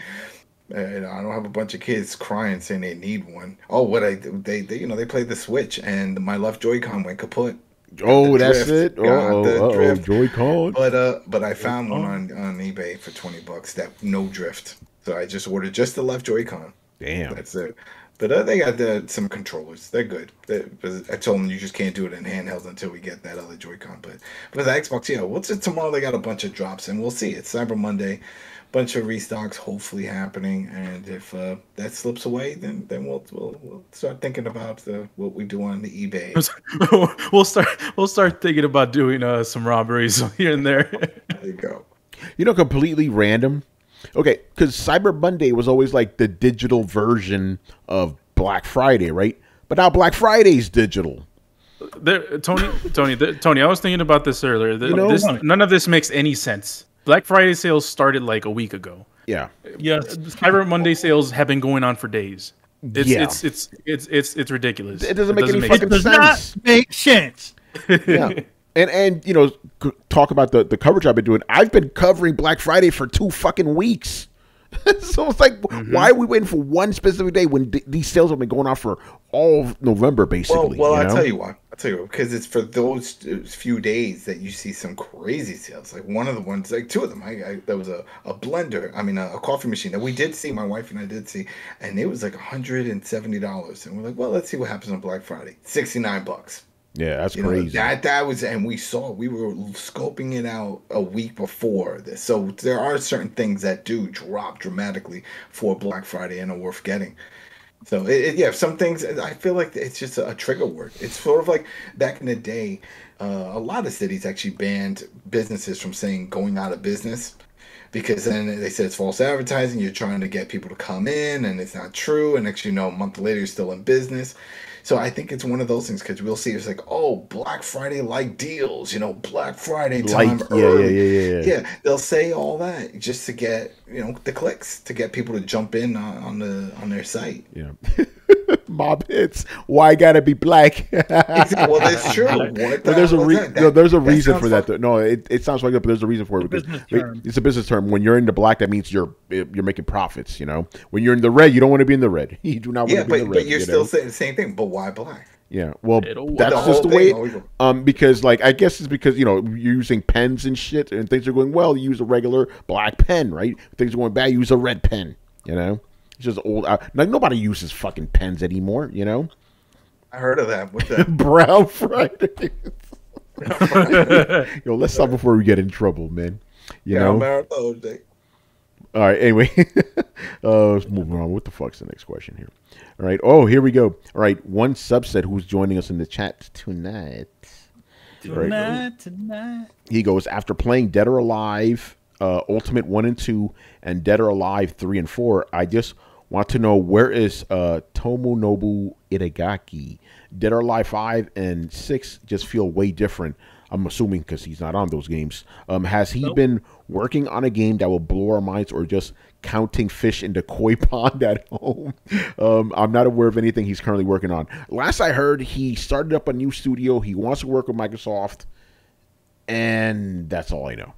I don't have a bunch of kids crying saying they need one. Oh, they played the Switch and my left Joy-Con went kaput. Oh, that's it. Drift. Joy-Con. But I found one on eBay for $20 that no drift. So I just ordered just the left Joy-Con. Damn. That's it. But they got some controllers. They're good. I told them you just can't do it in handhelds until we get that other Joy-Con. But for the Xbox, tomorrow they got a bunch of drops, and we'll see. It's Cyber Monday, bunch of restocks hopefully happening, and if that slips away, then we'll start thinking about what we do on the eBay. we'll start thinking about doing some robberies here and there. There you go. Completely random. Okay, because Cyber Monday was always like the digital version of Black Friday, right? But now Black Friday's digital. Tony, I was thinking about this earlier. None of this makes any sense. Black Friday sales started like a week ago. Yeah. Yes. Cyber Monday sales have been going on for days. It's ridiculous. It doesn't make any fucking sense. It does not make sense. Yeah. And talk about the coverage I've been doing. I've been covering Black Friday for 2 fucking weeks. So it's like, why are we waiting for one specific day when these sales have been going on for all of November, basically? Well, I'll tell you why. Because it's for those few days that you see some crazy sales. Like one of the ones, like 2 of them. There was a blender. A coffee machine that we did see. My wife and I did see, and it was like $170. And we're like, well, let's see what happens on Black Friday. $69. Yeah, that's crazy. That was, and we were scoping it out a week before this. So there are certain things that do drop dramatically for Black Friday and are worth getting. So some things I feel like it's just a trigger word. It's sort of like back in the day, a lot of cities actually banned businesses from saying going out of business. Because then they said it's false advertising. You're trying to get people to come in, and it's not true. And next, a month later, you're still in business. So I think it's one of those things because we'll see it's like, oh, Black Friday like deals, Black Friday time early. Yeah, they'll say all that just to get the clicks, to get people to jump in on their site. Yeah. Mob hits. Why gotta be black? Well, that's true. There's a reason for that. No, it sounds like that, but there's a reason for it. It's a business term. When you're in the black, that means you're making profits. When you're in the red, you don't want to be in the red. You do not want to be in the red. But you're still saying the same thing. But why black? Yeah, well, that's just the way. Because, I guess it's because you're using pens and shit, and things are going well. You use a regular black pen, right? Things are going bad. You use a red pen. It's just old. Nobody uses fucking pens anymore. I heard of that. What's that? Brown Friday. Let's stop before we get in trouble, man. Marathon day. All right. Anyway, let's move on. What the fuck's the next question here? All right. Oh, here we go. All right. One subset who's joining us in the chat tonight. Tonight. He goes, after playing Dead or Alive, Ultimate 1 and 2, and Dead or Alive 3 and 4, I just want to know, where is Tomonobu Itagaki? Dead or Alive 5 and 6 just feel way different. I'm assuming because he's not on those games. Has he been working on a game that will blow our minds, or just counting fish in the koi pond at home? I'm not aware of anything he's currently working on. Last I heard, he started up a new studio. He wants to work with Microsoft, and that's all I know.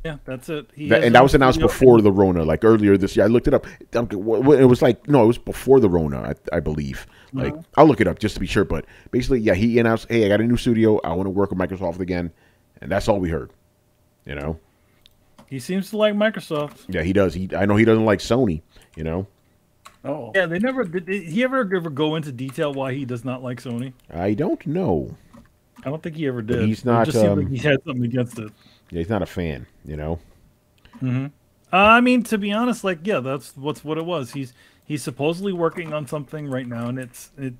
Yeah, that's it. And that was announced before the Rona, like earlier this year. I looked it up. It was like, no, it was before the Rona, I believe. Like, I'll look it up just to be sure. But basically, yeah, he announced, hey, I got a new studio. I want to work with Microsoft again. And that's all we heard. You know? He seems to like Microsoft. Yeah, he does. I know he doesn't like Sony, you know? Oh. Yeah, did he ever go into detail why he does not like Sony? I don't know. I don't think he ever did. But he's not. It just seemed like he had something against it. Yeah, he's not a fan, you know? Mm-hmm. I mean, to be honest, like, yeah, that's what it was. He's supposedly working on something right now, and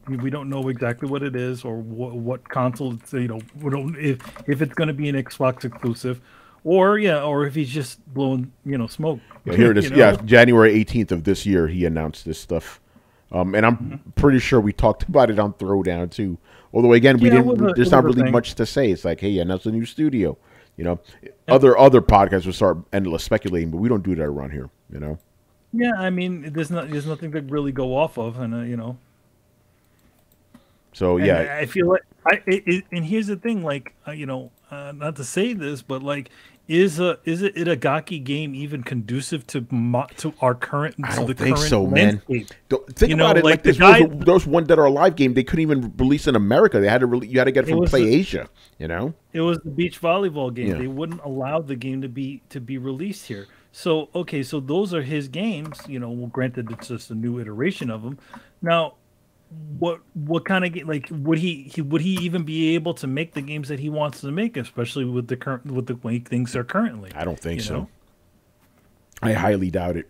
we don't know exactly what it is or what console it's, you know, we don't if it's going to be an Xbox exclusive, or if he's just blowing, you know, smoke. Yeah, here it is. Yeah, January 18th of this year, he announced this stuff, and I'm pretty sure we talked about it on Throwdown too. Although again, there's not really much to say. It's like, hey, announced a new studio. You know, other podcasts will start endless speculating, but we don't do that around here. You know. Yeah, I mean, there's nothing to really go off of, and you know. So yeah, I feel like and here's the thing, like you know, not to say this, but like, is an Itagaki game even conducive to our current? I don't think so, landscape? Man. Think about it. Like this was one Dead or Alive game. They couldn't even release in America. They had to you had to get it from Play Asia. You know, it was the beach volleyball game. Yeah. They wouldn't allow the game to be released here. So okay, so those are his games. You know, well, granted, it's just a new iteration of them. Now, what kind of game? Like, would he even be able to make the games that he wants to make, especially with the way things are currently? I don't think so. I highly doubt it.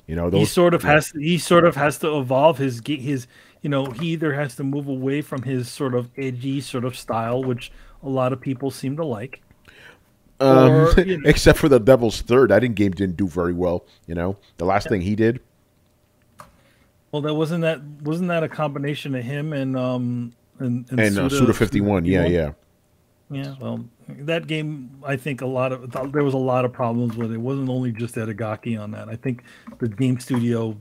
You know, he sort of has to evolve his. You know, he either has to move away from his sort of edgy sort of style, which a lot of people seem to like. Or, you know, except for the Devil's Third, that game didn't do very well. You know, the last thing he did. Well, wasn't that a combination of him and Suda 51? Yeah. Well, that game, I think there was a lot of problems with it. It wasn't only just Itagaki on that. I think the game studio,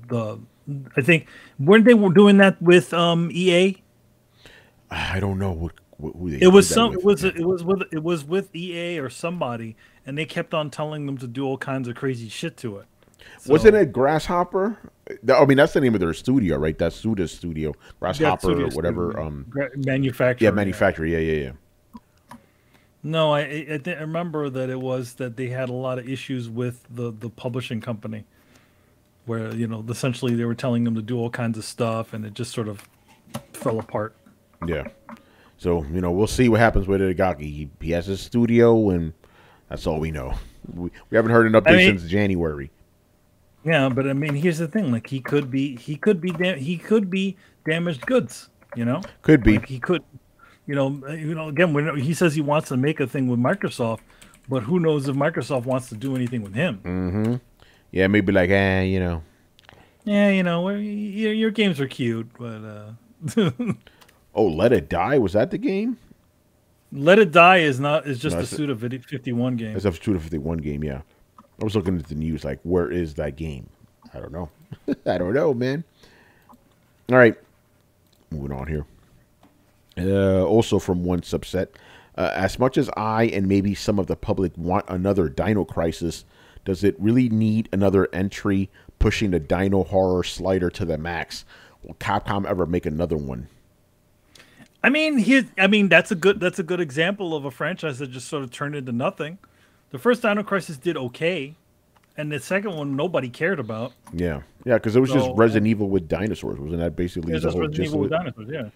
weren't they doing that with EA? I don't know who they. It was with EA or somebody, and they kept on telling them to do all kinds of crazy shit to it. So, wasn't it Grasshopper? I mean, that's the name of their studio, right? That's Suda's studio, Grasshopper or whatever. Manufacturer. Yeah, manufacturer. Yeah. No, I remember that it was that they had a lot of issues with the publishing company, where, you know, essentially they were telling them to do all kinds of stuff, and it just sort of fell apart. Yeah. So, you know, we'll see what happens with Itagaki. He has his studio, and that's all we know. We haven't heard an update since January. Yeah, but I mean, here's the thing: like, he could be damaged goods. You know, could be. Like, he could. You know. Again, he says he wants to make a thing with Microsoft, but who knows if Microsoft wants to do anything with him? Mm-hmm. Yeah, maybe like, you know. Yeah, you know, your games are cute, but. Oh, Let It Die, was that the game? Let It Die is just a Suda 51 game. It's a Suda 51 game, yeah. I was looking at the news, like, where is that game? I don't know. I don't know, man. All right. Moving on here. Also from one subset. As much as I and maybe some of the public want another Dino Crisis, does it really need another entry pushing the Dino horror slider to the max? Will Capcom ever make another one? I mean, that's a good example of a franchise that just sort of turned into nothing. The first Dino Crisis did okay, and the second one nobody cared about. Yeah, because it was just Resident Evil with dinosaurs. Wasn't that basically the whole gist of it? With dinosaurs, yeah.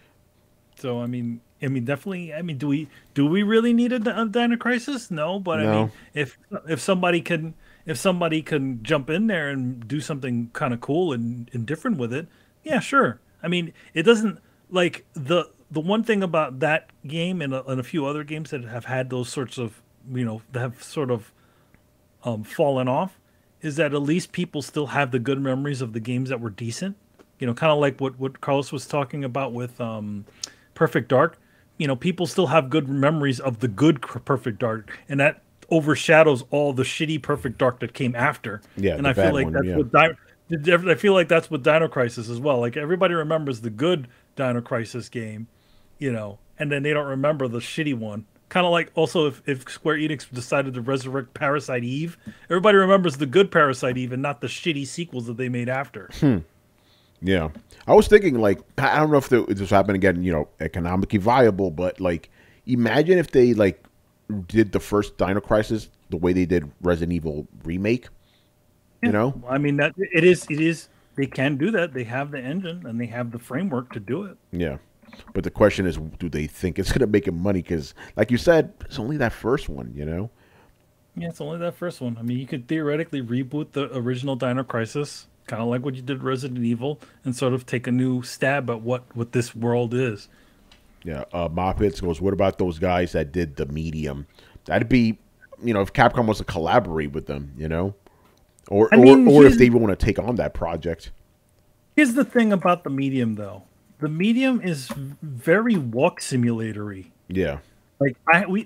So I mean, I mean, definitely. I mean, do we really need a Dino Crisis? No, but I mean, if somebody can jump in there and do something kind of cool and different with it, yeah, sure. I mean, it doesn't like the one thing about that game and a few other games that have had those sorts of that have sort of fallen off is that at least people still have the good memories of the games that were decent. Kind of like what Carlos was talking about with Perfect Dark. People still have good memories of the good Perfect Dark, and that overshadows all the shitty Perfect Dark that came after. Yeah, and I feel like I feel like that's with Dino Crisis as well. Like everybody remembers the good Dino Crisis game, and then they don't remember the shitty one. Kind of like also if Square Enix decided to resurrect Parasite Eve, everybody remembers the good Parasite Eve and not the shitty sequels that they made after. Yeah, I was thinking like I don't know if this happened again, economically viable, but like imagine if they like did the first Dino Crisis the way they did Resident Evil Remake. I mean that it is they can do that. They have the engine and they have the framework to do it. Yeah. But the question is, do they think it's going to make them money? Because, like you said, it's only that first one, Yeah, it's only that first one. I mean, you could theoretically reboot the original Dino Crisis, kind of like what you did Resident Evil, and sort of take a new stab at what this world is. Yeah, Moppets goes, what about those guys that did the Medium? That'd be, if Capcom was to collaborate with them, Or if they want to take on that project. Here's the thing about the Medium, though. The Medium is very walk simulatory. Yeah. Like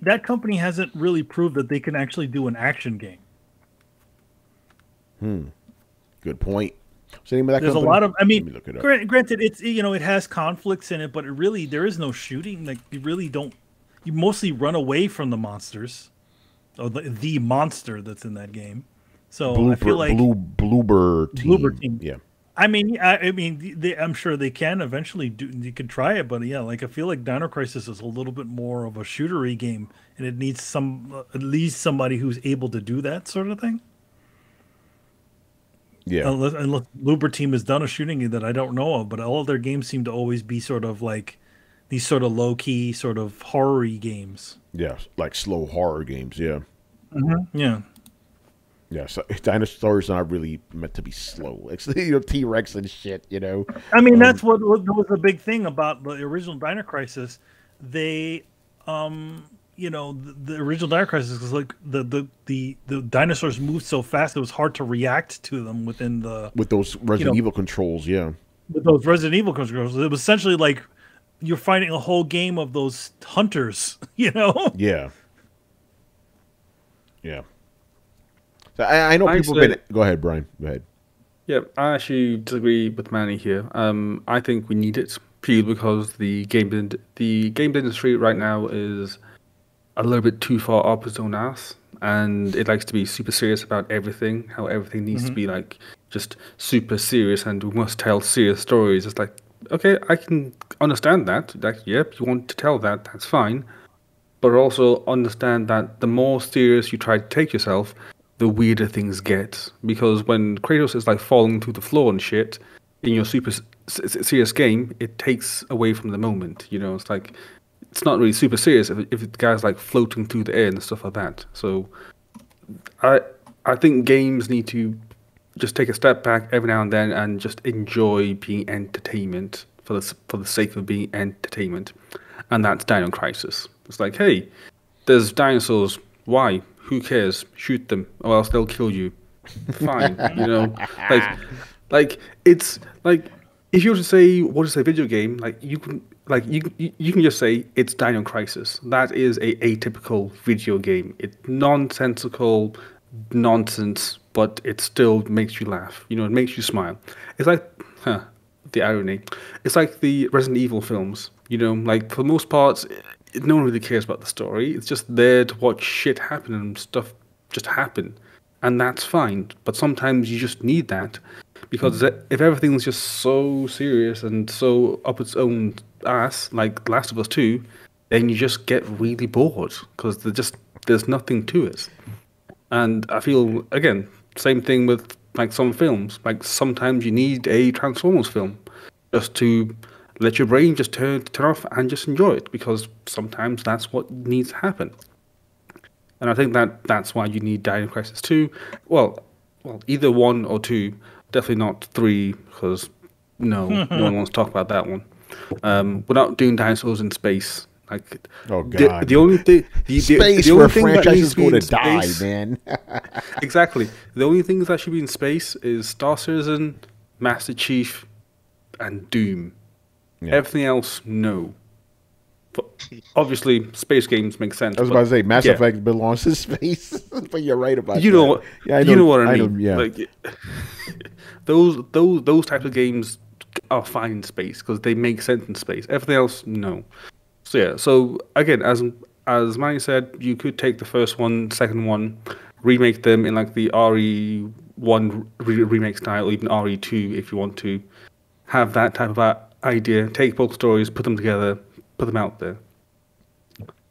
that company hasn't really proved that they can actually do an action game. Good point. What's the name of that There's company? a lot of. I mean, look it up. Granted, it's it has conflicts in it, but there is no shooting. Like you really don't. You mostly run away from the monsters, or the monster that's in that game. So I feel like Bloober team. Yeah. I mean, I'm sure they can eventually do. You could try it, but yeah, like I feel like Dino Crisis is a little bit more of a shootery game, and it needs at least somebody who's able to do that sort of thing. Yeah. Unless Bloober Team has done a shooting game that I don't know of, but all of their games seem to always be sort of like these sort of low key, sort of horror-y games. Yeah, like slow horror games. Yeah. Mm-hmm. Yeah. Yeah, so dinosaurs are not really meant to be slow. It's T-Rex and shit, I mean, that's what was the big thing about the original Dino Crisis. They, the original Dino Crisis was like the dinosaurs moved so fast it was hard to react to them with those Resident Evil controls. Yeah, with those Resident Evil controls, it was essentially like you're fighting a whole game of those hunters. Yeah. Yeah. So I know people have been... Go ahead, Brian. Go ahead. Yeah, I actually disagree with Manny here. I think we need it purely because the game industry right now is a little bit too far up its own ass, and it likes to be super serious about everything. How everything needs to be like just super serious, and we must tell serious stories. It's like, okay, I can understand that. Like, yep, you want to tell that, that's fine, but also understand that the more serious you try to take yourself, the weirder things get. Because when Kratos is like falling through the floor and shit in your super serious game, it takes away from the moment. It's like it's not really super serious if the guy's like floating through the air and stuff like that. So I think games need to just take a step back every now and then and just enjoy being entertainment for the sake of being entertainment. And that's Dino Crisis. It's like, hey, there's dinosaurs. Why? Who cares? Shoot them, or else they'll kill you. Fine, like it's like if you were to say what is a video game, you can just say it's Dino Crisis. That is a atypical video game. It's nonsensical nonsense, but it still makes you laugh. It makes you smile. It's like, the irony. It's like the Resident Evil films. Like for the most part, no one really cares about the story. It's just there to watch shit happen and stuff just happen. And that's fine. But sometimes you just need that. Because if everything's just so serious and so up its own ass, like Last of Us 2, then you just get really bored. Because there's nothing to it. And I feel, again, same thing with like some films. Like sometimes you need a Transformers film just to let your brain just turn off and just enjoy it, because sometimes that's what needs to happen. And I think that's why you need Dino Crisis 2. Well, either 1 or 2, definitely not 3, because no one wants to talk about that one. We're not doing dinosaurs in space. Like, oh god, the only thing, space the where only thing franchises go to die, die, man. Exactly. The only things that should be in space is Star Citizen, Master Chief, and Doom. Yeah. Everything else, no. But obviously, space games make sense. I was about to say Mass Effect belongs to space, but you're right about that. Yeah, you know what I mean. Yeah. Like, those types of games are fine in space because they make sense in space. Everything else, no. So yeah. So again, as Manny said, you could take the first one, second one, remake them in like the RE1 remake style, or even RE2 if you want to. Have that type of idea. Take both stories, put them together. Put them out there.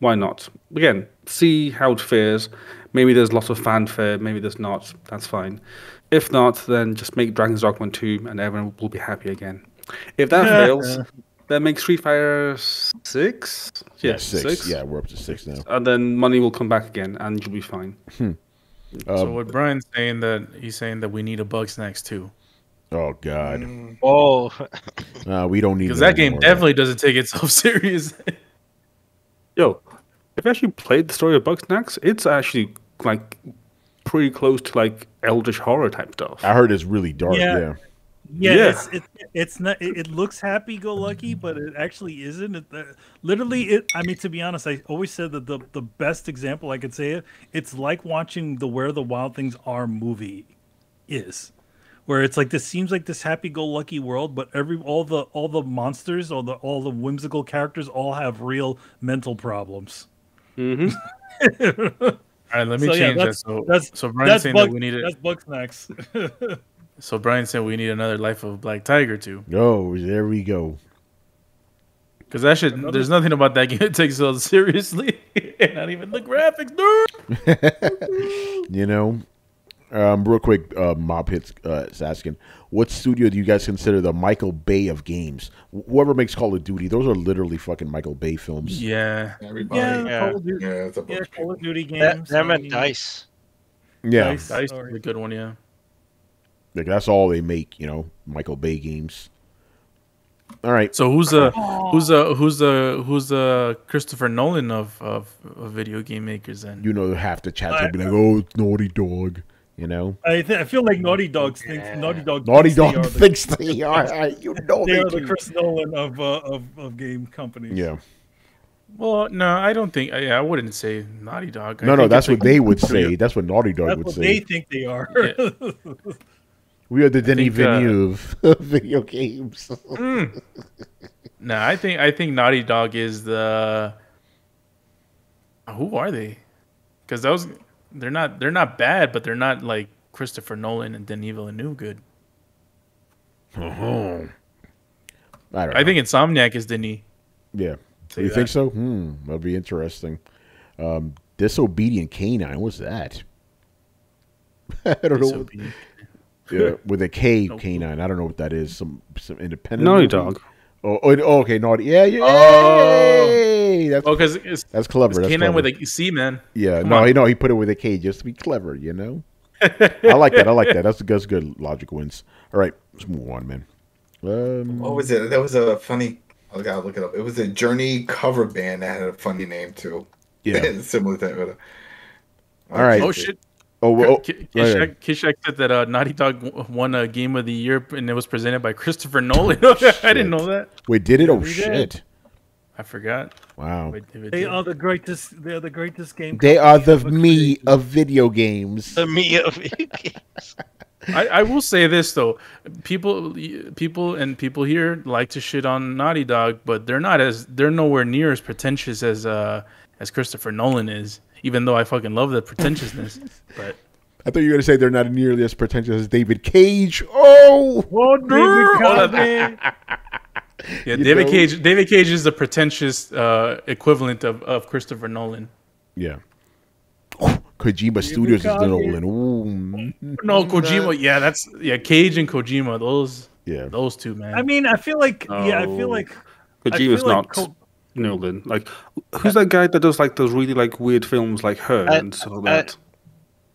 Why not? Again, see how it fares. Maybe there's lots of fanfare, maybe there's not. That's fine. If not, then just make Dragon's Dogma 2 and everyone will be happy again. If that fails, then make Street Fighter 6? Yeah, 6. Yeah, we're up to 6 now. And then money will come back again and you'll be fine. So what Brian's saying, that he's saying that we need a Bugsnax too. Oh god. Oh. We don't need, because that game definitely doesn't take itself serious. Yo, if you actually played the story of Bugsnax, it's actually like pretty close to like eldritch horror type stuff. I heard it's really dark. Yeah. It's not. It looks happy-go-lucky, but it actually isn't. Literally, I mean, to be honest, I always said that the best example I could say it's like watching the Where the Wild Things Are movie is. Where it's like this seems like this happy-go-lucky world, but all the monsters, all the whimsical characters, all have real mental problems. Mm-hmm. All right, let me change that. So Brian's saying that we need it. That's Bugsnax. So Brian said we need another Life of Black Tiger too. Oh, there we go. Because there's nothing about that game that takes itself seriously. Not even the graphics, dude. You know. Real quick, Mob Hits is asking, what studio do you guys consider the Michael Bay of games? Whoever makes Call of Duty, those are literally fucking Michael Bay films. Yeah. Everybody. Call of Duty games. Them and DICE. Yeah. DICE is a good one, yeah. Like, that's all they make, you know, Michael Bay games. All right. So who's Christopher Nolan of video game makers then? You know, half the chat's gonna be like, "Oh, it's Naughty Dog," you know. I feel like Naughty Dog thinks they are. You know, they are the Chris Nolan of game companies. Yeah. Well, no, I don't think. I wouldn't say Naughty Dog. No, that's what they would say. That's what Naughty Dog would say. They think they are. Yeah. We are the Denis Villeneuve of video games. No, I think Naughty Dog is the. Who are they? Because they're not bad, but they're not like Christopher Nolan and Denis Villeneuve good. I think Insomniac is Denis. Yeah. You think so? That'd be interesting. Disobedient Canine. What's that? I don't know. Yeah, with a K, Canine. I don't know what that is. Some independent. Naughty Dog. Oh, okay, Naughty. Yeah. Oh, because that's clever. That's Canine clever. with a C, man. Yeah, he put it with a K just to be clever. You know. I like that. That's good. Logic wins. All right, let's move on, man. What was it? That was a funny. I gotta look it up. It was a Journey cover band that had a funny name too. Yeah, similar to that. All right. Oh shit. Kishak said that Naughty Dog won a Game of the Year and it was presented by Christopher Nolan. I didn't know that. Wait, did it? Oh shit! I forgot. Wow. They are the greatest. They are the greatest game. They are the me of video games. The me of video games. I will say this though, people here like to shit on Naughty Dog, but they're nowhere near as pretentious as Christopher Nolan is. Even though I fucking love the pretentiousness, but I thought you were gonna say they're not nearly as pretentious as David Cage. Oh, David Cage. Yeah, David Cage. David Cage is the pretentious equivalent of Christopher Nolan. Yeah. Kojima Studios is Nolan. Ooh. No, Kojima. Yeah, Cage and Kojima. Those Yeah. Those two, man. I mean, I feel like Kojima's not Nolan. Like, who's that guy that does like those really like weird films like Her and stuff like that?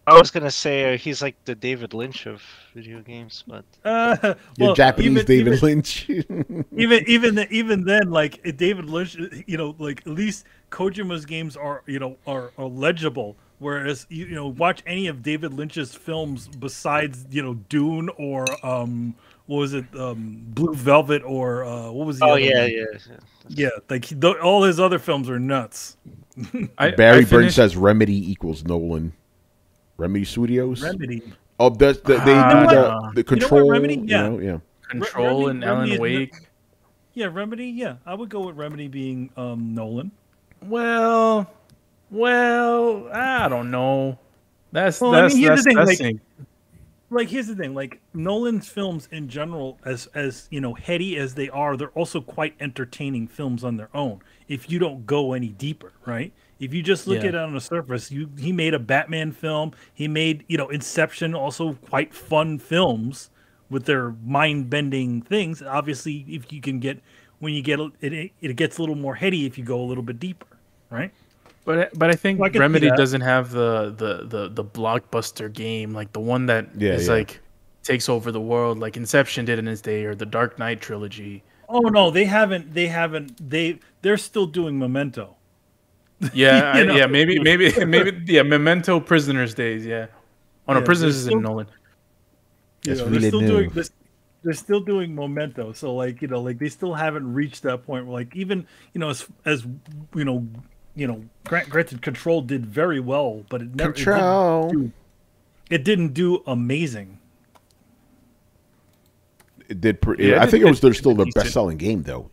I was gonna say he's like the David Lynch of video games, but You're Japanese David Lynch. even then, like David Lynch, like at least Kojima's games are legible. Whereas watch any of David Lynch's films besides Dune or what was it, Blue Velvet or what was the other one? Yeah, like all his other films are nuts. Barry Burns says Remedy equals Nolan. Remedy Studios. Remedy. Oh, they do the Control. Remedy? Yeah. Control and Alan Wake. Yeah, Remedy. Yeah, I would go with Remedy being Nolan. Well, I don't know. Here's the thing. Like Nolan's films in general, as heady as they are, they're also quite entertaining films on their own. If you don't go any deeper, right? If you just look at it on the surface, he made a Batman film. He made Inception, also quite fun films with their mind-bending things. Obviously, if you can it gets a little more heady if you go a little bit deeper, right? But I think Remedy doesn't have the blockbuster game, like the one that like takes over the world, like Inception did in its day, or the Dark Knight trilogy. Oh no, they haven't. They're still doing Memento. Yeah, maybe Memento, Prisoners Days, Prisoners is in Nolan. They're still doing Memento, so like they still haven't reached that point where like even as granted, Control did very well, but it didn't do amazing. It did. I think they're still their best-selling game, though.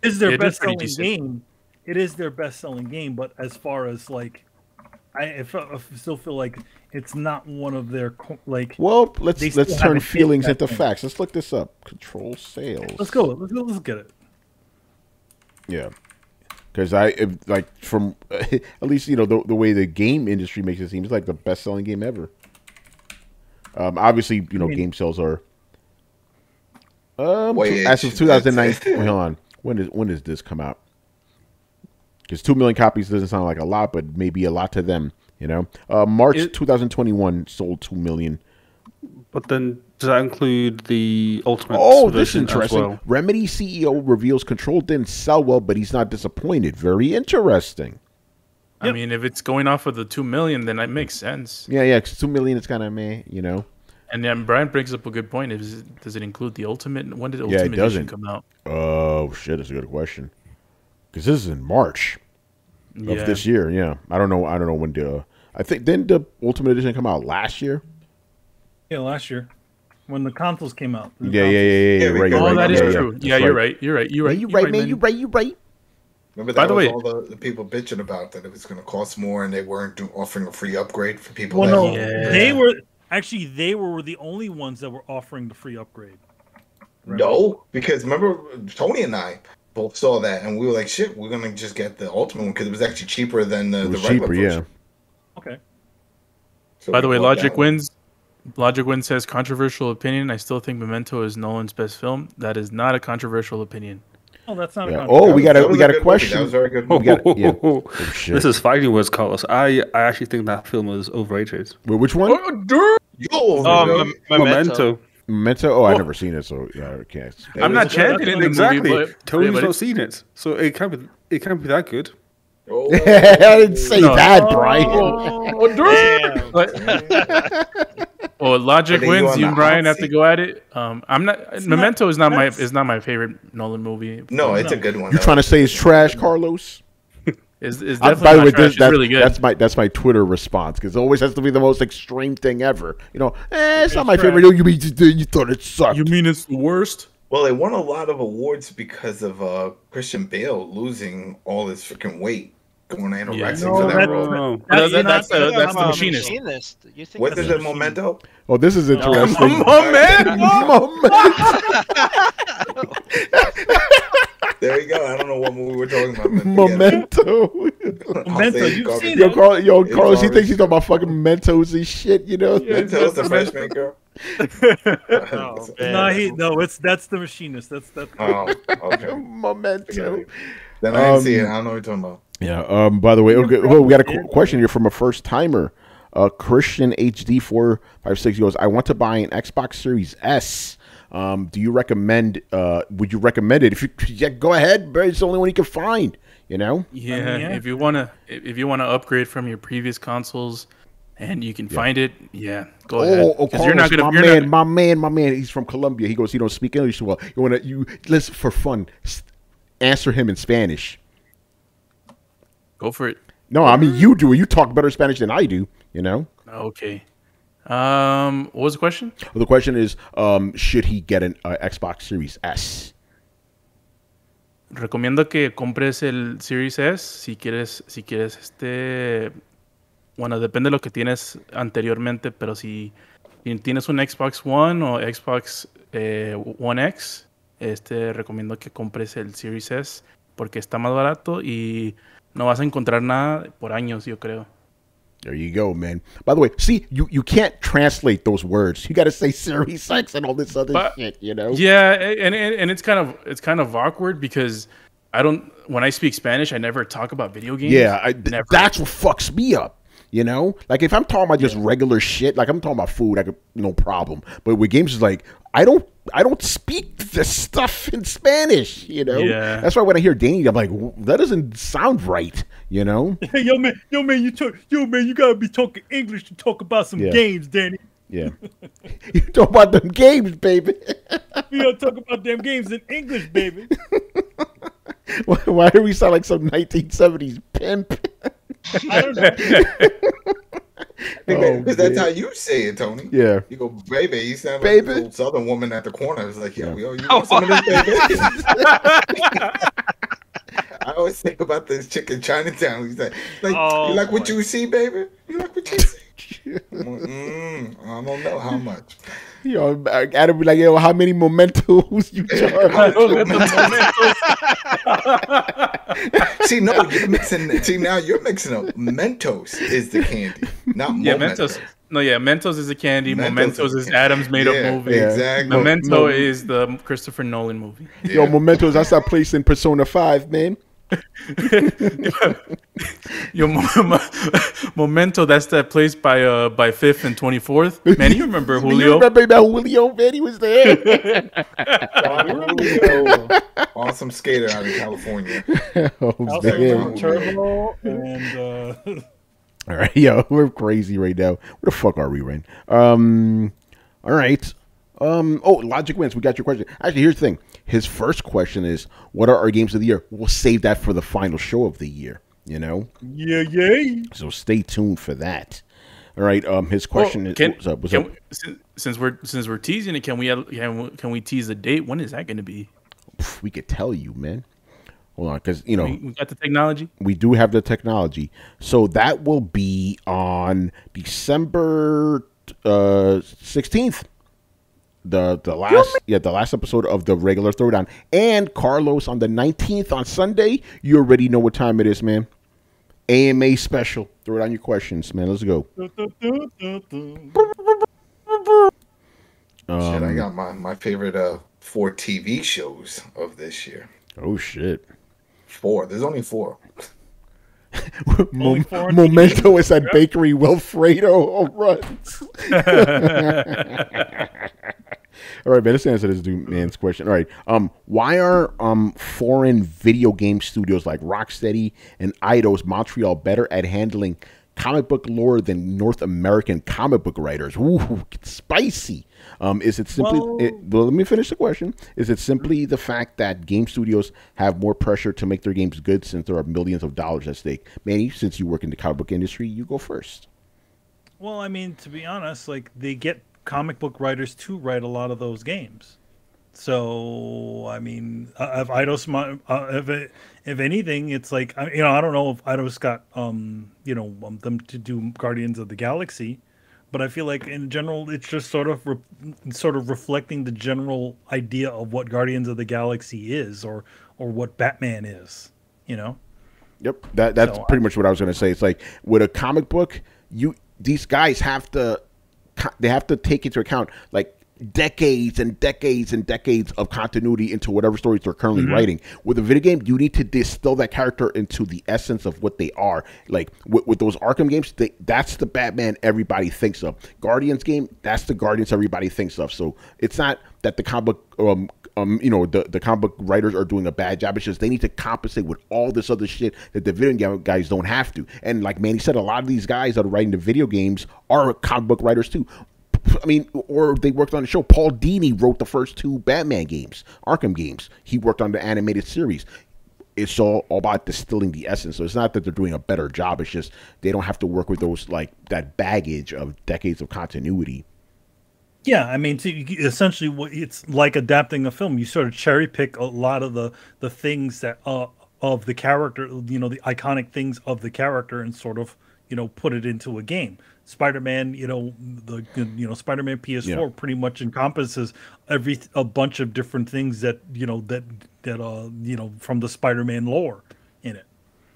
Is their best-selling game? It is their best-selling game, but as far as like, I still feel like it's not one of their like. Well, let's turn feelings into facts. Let's look this up. Control sales. Let's go. Let's look at it. Yeah, because from at least the way the game industry makes it seem, it's like the best-selling game ever. Obviously, game sales are. As of 2019, hold on. When does this come out? Because 2 million copies doesn't sound like a lot, but maybe a lot to them. March 2021 sold 2 million. But then does that include the Ultimate? Oh, this is interesting. Well? Remedy CEO reveals Control didn't sell well, but he's not disappointed. Very interesting. I mean, if it's going off of the 2 million, then that makes sense. Yeah. Because 2 million is kind of meh, And then Brian brings up a good point. Does it include the Ultimate? When did Ultimate Edition come out? Oh shit, that's a good question. Because this is in March of this year. Yeah, I don't know when I think didn't the Ultimate Edition come out last year? Yeah, last year when the consoles came out. Yeah. Right. Oh, that is true. Yeah, you're right. You're right, man. You're right. Remember that was all the people bitching about that it was going to cost more and they weren't offering a free upgrade for people. Well, they were the only ones that were offering the free upgrade. Right? No, because remember Tony and I both saw that and we were like, shit, we're going to just get the Ultimate one because it was actually cheaper than the regular version. Okay. So by the way, Logic Wins says controversial opinion. I still think Memento is Nolan's best film. That is not a controversial opinion. Oh, that's not. Oh, we got a question. That was very good. This is fighting words, Carlos. I actually think that film is overrated. Wait, which one? Memento. Oh, I've never seen it, so yeah, I can't. I'm not championing exactly. Movie, but Tony's not seen it, so it can't be that good. I didn't say that, Brian. Logic Wins. You and Brian have to go at it. Memento is not my favorite Nolan movie. No, it's a good one. You're trying to say it's trash, Carlos? It's definitely by the way, trash. It's really good. That's my Twitter response because it always has to be the most extreme thing ever. It's not my favorite. You mean you thought it sucked? You mean it's the worst? Well, they won a lot of awards because of Christian Bale losing all his freaking weight going anorexic for that role. That's the Machinist. What is it, Memento? Oh, this is interesting. Memento. There you go. I don't know what movie we're talking about. Memento. You've seen it. Carlos, he thinks he's talking about fucking Mementos and shit. Mementos, the freshman girl. Oh, that's the machinist. That's Oh, okay. Memento. Then I didn't see it. I don't know what you're talking about. Yeah. By the way, okay, well, we got a question here from a first timer. Christian HD 456 goes, I want to buy an Xbox Series S. Do you recommend? Would you recommend it? If you go ahead, but it's the only one you can find. You know. Yeah. If you wanna upgrade from your previous consoles, and you can find it, go ahead. Because you're not gonna. My man. He's from Colombia. He goes, he don't speak English well. You listen for fun. Answer him in Spanish. Go for it. No, I mean you do. You talk better Spanish than I do. You know. Okay. What was the question? Well, the question is, should he get an Xbox Series S? Recomiendo que compres el Series S si quieres bueno, depende de lo que tienes anteriormente, pero si tienes un Xbox One o Xbox One X, recomiendo que compres el Series S porque está más barato y no vas a encontrar nada por años, yo creo. There you go, man. By the way, see, you can't translate those words. You got to say Series X and all this other shit, you know? Yeah, and it's kind of awkward because when I speak Spanish, I never talk about video games. Yeah, that's what fucks me up. You know, like if I'm talking about just regular shit, like I'm talking about food, I could no problem. But with games, it's like I don't speak this stuff in Spanish. You know, that's why when I hear Danny, I'm like, that doesn't sound right. You know, yo man, you gotta be talking English to talk about some games, Danny. Yeah, you talk about them games, baby. We don't talk about them games in English, baby. Why do we sound like some 1970s pimp? I don't know. Because that's how you say it, Tony. Yeah. You go, baby. You sound like the old Southern woman at the corner. It's like, yo, you want some of this, baby? I always think about this chick in Chinatown. He's like you like what you see, baby? You like what you see? I don't know how much. Yo, Adam be like, yo, how many mementos you charge? See, no, you're mixing. See, now you're mixing up. Mentos is the candy, not Mentos. No, Mentos is the candy. Mementos is Adam's made-up movie. Exactly. Memento is the Christopher Nolan movie. Yo, Mementos, that's that place in Persona 5, man. Yo, Momento, that's that place by 5th and 24th. Man, you remember Julio? You remember that Julio, man? He was there. Awesome skater out of California. Turbo and all right, yo, we're crazy right now. Where the fuck are we, Ren? All right. Logic wins. We got your question. Actually, here's the thing. His first question is, what are our games of the year? We'll save that for the final show of the year, you know? Yeah. So stay tuned for that. All right. His question is, what's up? Since we're teasing it, can we tease the date? When is that going to be? We could tell you, man. Hold on, because, you know. We got the technology? We do have the technology. So that will be on December 16th. The last episode of the regular Throwdown. And Carlos on the 19th on Sunday. You already know what time it is, man. AMA special. Throw down your questions, man. Let's go. Shit, I got my favorite 4 TV shows of this year. Oh shit. 4. There's only 4. Memento is at Bakery Wilfredo runs. All right, man, let's answer this man's question. All right. Why are foreign video game studios like Rocksteady and Eidos Montreal better at handling comic book lore than North American comic book writers? Ooh, it's spicy. Is it simply well, let me finish the question. Is it simply the fact that game studios have more pressure to make their games good since there are millions of dollars at stake? Manny, since you work in the comic book industry, you go first. Well, I mean, to be honest, like they get comic book writers to write a lot of those games. So, I mean, if Eidos, if anything, it's like, I don't know if Eidos got, them to do Guardians of the Galaxy, but I feel like in general, it's just sort of reflecting the general idea of what Guardians of the Galaxy is, or what Batman is, you know? Yep, that's pretty much what I was going to say. It's like with a comic book, these guys have to they have to take into account like decades and decades and decades of continuity into whatever stories they're currently writing. With a video game, you need to distill that character into the essence of what they are. Like with those Arkham games, that's the Batman everybody thinks of. Guardians game, that's the Guardians everybody thinks of. So it's not that the comic the comic book writers are doing a bad job. It's just they need to compensate with all this other shit that the video game guys don't have to. And like Manny said, a lot of these guys that are writing the video games are comic book writers too. I mean, or they worked on the show. Paul Dini wrote the first 2 Batman games, Arkham games. He worked on the animated series. It's all about distilling the essence. So it's not that they're doing a better job. It's just they don't have to work with those like that baggage of decades of continuity. Yeah, I mean, essentially, it's like adapting a film. You sort of cherry pick a lot of the things that of the character, the iconic things of the character, and sort of put it into a game. Spider-Man, Spider-Man PS4 pretty much encompasses a bunch of different things that from the Spider-Man lore in it,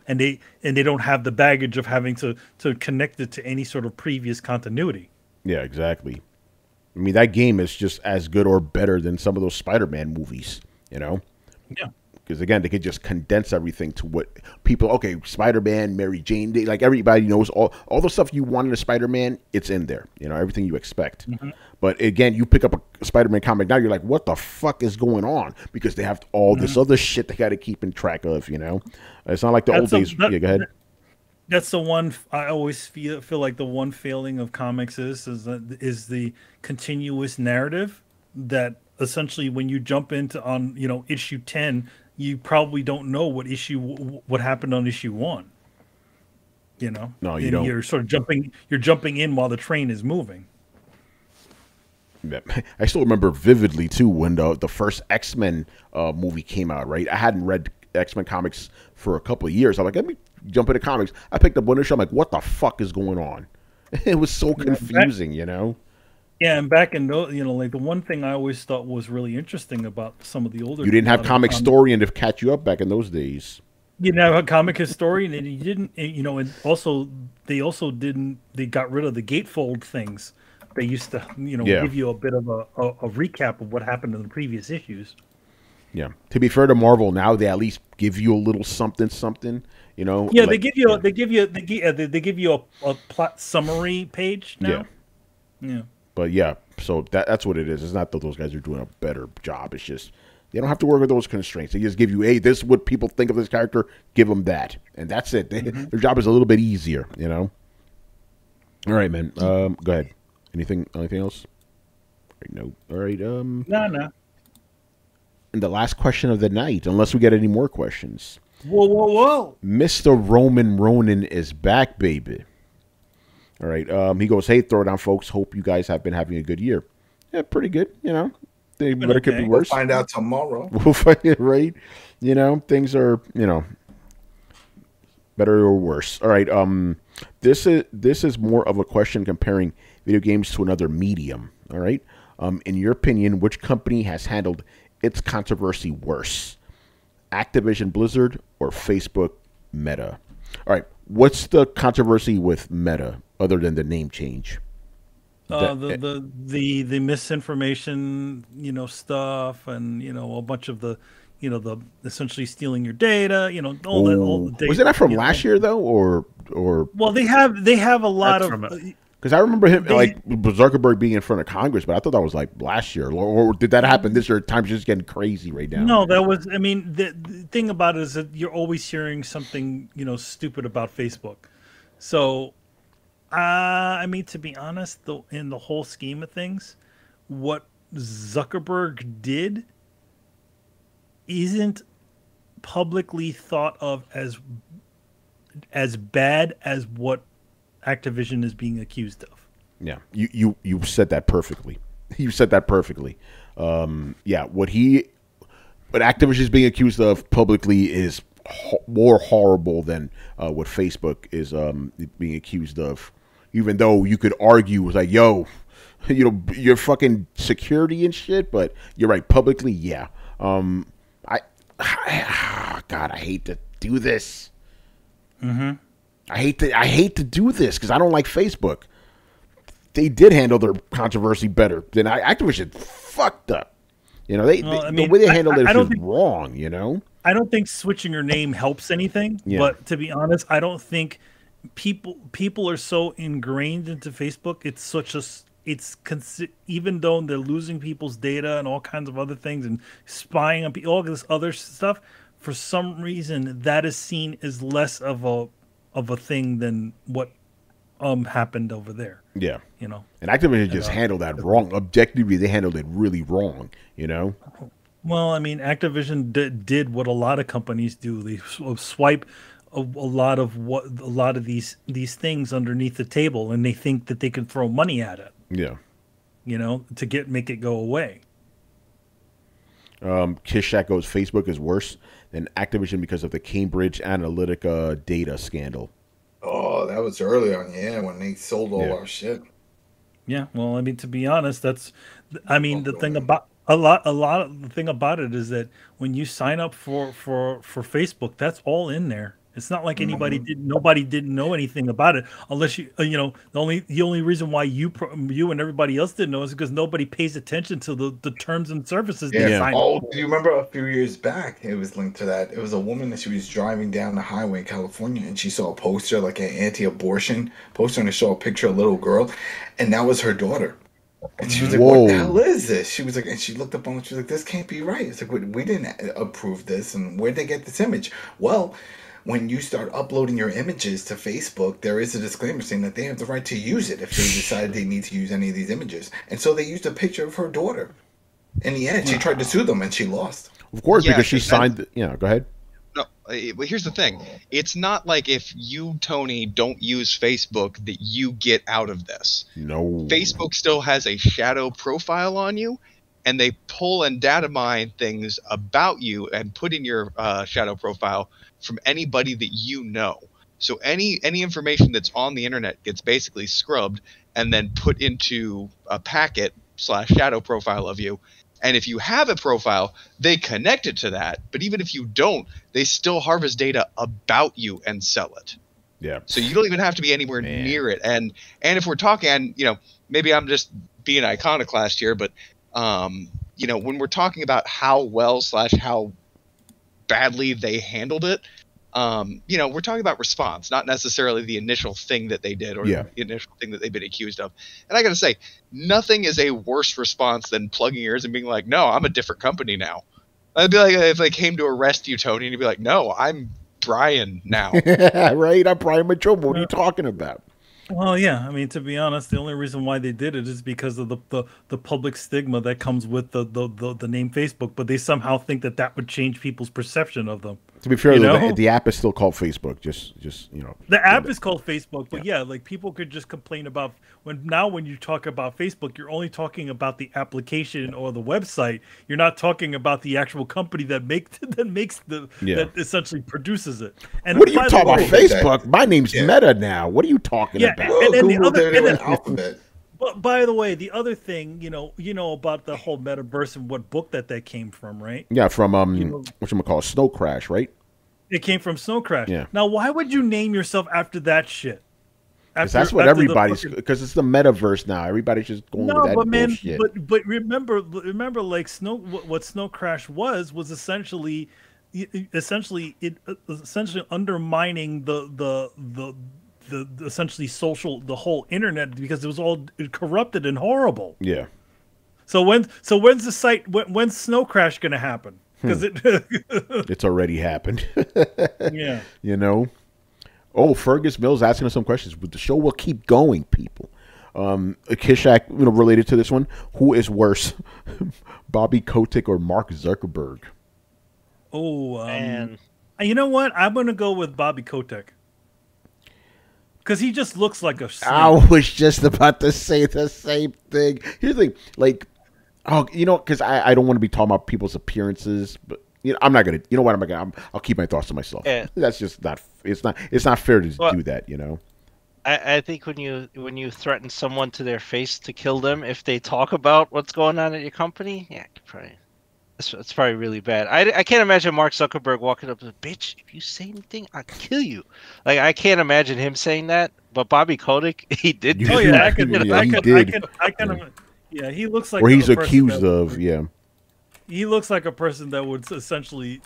and they don't have the baggage of having to connect it to any sort of previous continuity. Yeah, exactly. I mean, that game is just as good or better than some of those Spider-Man movies. Yeah. Because again, they could just condense everything to what people. Okay, Spider-Man, Mary Jane, like everybody knows all the stuff you want in a Spider-Man. It's in there, everything you expect. But again, you pick up a Spider-Man comic now, you're like, what the fuck is going on? Because they have all this other shit they got to keep in track of. It's not like the old days. Yeah, go ahead. That's the one I always feel like the one failing of comics is the continuous narrative that essentially when you jump into issue 10. You probably don't know what happened on issue 1. No, you don't. You're sort of jumping in while the train is moving. I still remember vividly too when the first X-Men movie came out. Right, I hadn't read X-Men comics for a couple of years. I'm like, let me jump into comics. I picked up one issue. I'm like, what the fuck is going on? It was so confusing, Yeah, and back in like the one thing I always thought was really interesting about some of the older. You didn't have Comic Historian to catch you up back in those days. You didn't have a Comic Historian, and you didn't. And also they didn't. They got rid of the gatefold things. They used to, give you a bit of a recap of what happened in the previous issues. Yeah. To be fair to Marvel, now they at least give you a little something. Yeah, like, they give you a plot summary page now. Yeah. But yeah, so that's what it is. It's not that those guys are doing a better job. It's just they don't have to work with those constraints. They just give you, hey, this is what people think of this character. Give them that, and that's it. Their job is a little bit easier, All right, man. Go ahead. Anything else? No. All right. No. And the last question of the night, unless we get any more questions. Whoa! Mr. Roman Ronan is back, baby. All right. He goes, hey, Throwdown folks. Hope you guys have been having a good year. Yeah, pretty good. They better could be worse. We'll find out tomorrow. We'll find it, right? Things are, better or worse. All right. This is more of a question comparing video games to another medium. All right. In your opinion, which company has handled its controversy worse? Activision Blizzard or Facebook Meta? All right. What's the controversy with Meta other than the name change? The misinformation, stuff, and a bunch of the essentially stealing your data, all the data. Wasn't that from last year though, or? Well, they have a lot of. Because I remember him Zuckerberg being in front of Congress, but I thought that was like last year, or did that happen this year? Time's just getting crazy right now. No, that was. I mean, the thing about it is that you're always hearing something stupid about Facebook. So, I mean, to be honest, in the whole scheme of things, what Zuckerberg did isn't publicly thought of as bad as what Activision is being accused of. Yeah, you said that perfectly. You said that perfectly. Yeah, what Activision is being accused of publicly is more horrible than what Facebook is being accused of. Even though you could argue, like, yo, your fucking security and shit, but you're right, publicly, yeah. God, I hate to do this. I hate to do this because I don't like Facebook. they did handle their controversy better than Activision. Fucked up. You know, the way they handled it is wrong. You know, I don't think switching your name helps anything. Yeah. But to be honest, I don't think people are so ingrained into Facebook. It's such a even though they're losing people's data and all kinds of other things and spying on people, all this other stuff. For some reason, that is seen as less of a thing than what happened over there. Yeah, you know. And Activision just handled that wrong. Objectively, they handled it really wrong. You know. Well, I mean, Activision did what a lot of companies do. They swipe a lot of these things underneath the table, and they think that they can throw money at it. Yeah. You know, to make it go away. Kishak goes, Facebook is worse than Activision because of the Cambridge Analytica data scandal. Oh, that was early on, when they sold all our shit. Yeah, well, I mean, to be honest, the thing about the thing about it is that when you sign up for Facebook, that's all in there. It's not like nobody didn't know anything about it, unless the only reason why you and everybody else didn't know is because nobody pays attention to the terms and services. Oh, do you remember a few years back? It was linked to that. It was a woman that she was driving down the highway in California, and she saw a poster, like an anti-abortion poster, and it showed a picture of a little girl, and that was her daughter. And she was like, "What the hell is this?" She was like, and she looked up on it. She was like, "This can't be right." It's like, we didn't approve this, and where'd they get this image? Well, when you start uploading your images to Facebook, there is a disclaimer saying that they have the right to use it if they decide they need to use any of these images. And so they used a picture of her daughter. In the end, she tried to sue them, and she lost. Of course, because she signed. Go ahead. No, but here's the thing. It's not like if you, Tony, don't use Facebook that you get out of this. No. Facebook still has a shadow profile on you, and they pull and data mine things about you and put in your shadow profile from anybody that you know. So any information that's on the internet gets basically scrubbed and then put into a packet / shadow profile of you. And if you have a profile, they connect it to that. But even if you don't, they still harvest data about you and sell it. Yeah. So you don't even have to be anywhere near it. And if we're talking, maybe I'm just being iconoclast here, but when we're talking about how well / how badly they handled it, we're talking about response, not necessarily the initial thing that they did or the initial thing that they've been accused of. And I got to say, nothing is a worse response than plugging ears and being like, "No, I'm a different company now." I'd be like if they came to arrest you, Tony, and you'd be like, "No, I'm Brian now." Right? I'm Brian Machomo. What are you talking about? Well, yeah. I mean, to be honest, the only reason why they did it is because of the public stigma that comes with the name Facebook. But they somehow think that would change people's perception of them. To be fair, though, the app is still called Facebook. Just the app is called Facebook, but like people could just complain about when you talk about Facebook, you're only talking about the application or the website. You're not talking about the actual company that essentially produces it. And what are you talking about? Facebook? My name's Meta now. What are you talking about? And then the Alphabet. But by the way, the other thing, you know about the whole metaverse and what book that came from, right? Yeah, from whatchamacallit, Snow Crash, right? It came from Snow Crash. Yeah. Now, why would you name yourself after that shit? That's what everybody's, because it's the metaverse now. Everybody's just going with that bullshit. But remember, like what Snow Crash was essentially undermining the essentially the whole internet, because it was all corrupted and horrible. Yeah. So when's the site? When's Snow Crash going to happen? Because it's already happened. Yeah. Oh, Fergus Mills asking us some questions. But the show will keep going, people. Kishak, related to this one, who is worse, Bobby Kotick or Mark Zuckerberg? Oh, man. You know what? I'm going to go with Bobby Kotick. Because he just looks like a snake. I was just about to say the same thing. Here's the thing, because I don't want to be talking about people's appearances, but I'm not gonna. You know what? I'll keep my thoughts to myself. Yeah. That's just not. It's not fair to do that. I think when you threaten someone to their face to kill them if they talk about what's going on at your company, it's probably really bad. I can't imagine Mark Zuckerberg walking up to, "Bitch, if you say anything, I'll kill you." Like, I can't imagine him saying that. but Bobby Kotick, he did. Oh yeah, yeah, he looks like. Or he's accused of, yeah. He looks like a person that would essentially,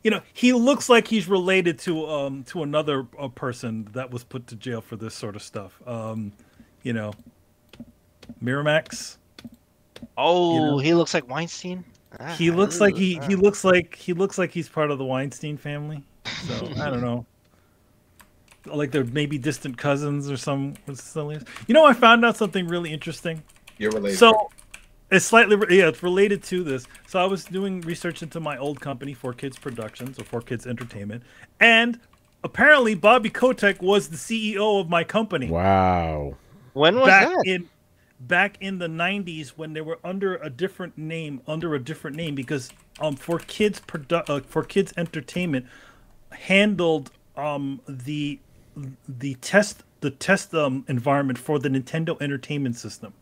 you know, he looks like he's related to another person that was put to jail for this sort of stuff. You know, Miramax. Oh, you know? He looks like Weinstein. He looks like he looks like he's part of the Weinstein family. So I don't know. Like they're maybe distant cousins or some. You know, I found out something really interesting. You're related. So it's slightly, it's related to this. So I was doing research into my old company, 4Kids Productions or 4Kids Entertainment, and apparently Bobby Kotick was the CEO of my company. Wow. When was that? Back in the 90s when they were under a different name, because 4Kids Entertainment handled the test environment for the Nintendo Entertainment System.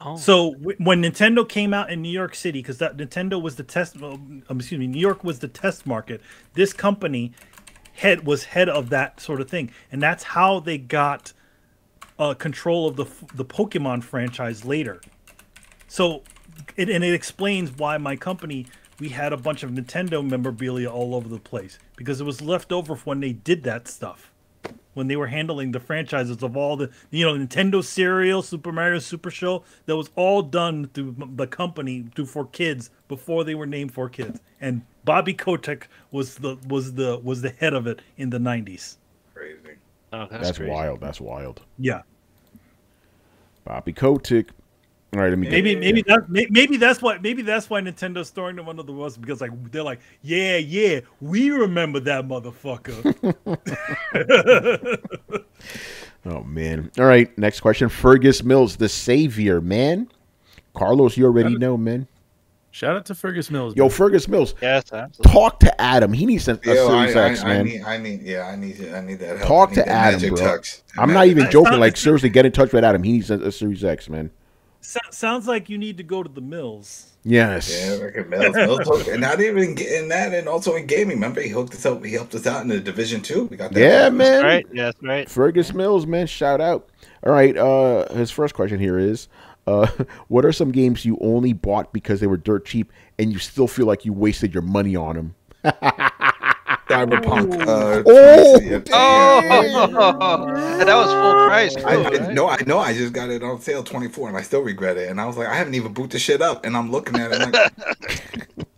Oh. So when Nintendo came out in New York City, because that Nintendo was the test, New York was the test market. This company was head of that sort of thing, and that's how they got control of the Pokemon franchise later. So, it explains why my company, we had a bunch of Nintendo memorabilia all over the place, because it was left over when they did that stuff. When they were handling the franchises of all the, Nintendo cereal, Super Mario Super Show, that was all done through the company, through 4Kids, before they were named 4Kids. And Bobby Kotick was the head of it in the 90s. Crazy. Oh, that's crazy. Wild. That's wild. Yeah. Bobby Kotick. All right, let me maybe that's why Nintendo's throwing them under the bus, because they're like, yeah, we remember that motherfucker. Oh man. All right, next question. Fergus Mills, the savior, man. Carlos, you already know, man. Shout out to Fergus Mills. Yo, Fergus Mills. Yes, absolutely. Talk to Adam. He needs a Series X, man. I need that help. Talk to Adam, bro. I'm not even joking. Like, seriously, get in touch with Adam. He needs a Series X, man. Sounds like you need to go to the Mills. Yes. Yeah, like Mills. And not even in that, and also in gaming. Remember, he hooked us up. He helped us out in the Division 2. We got that. Yeah, man. That's right. Yeah, that's right. Fergus Mills, man. Shout out. All right. His first question here is, what are some games you only bought because they were dirt cheap and you still feel like you wasted your money on them? Cyberpunk. And that was full price. No, I just got it on sale 24, and I still regret it. And I was like, I haven't even booted the shit up, and I'm looking at it like,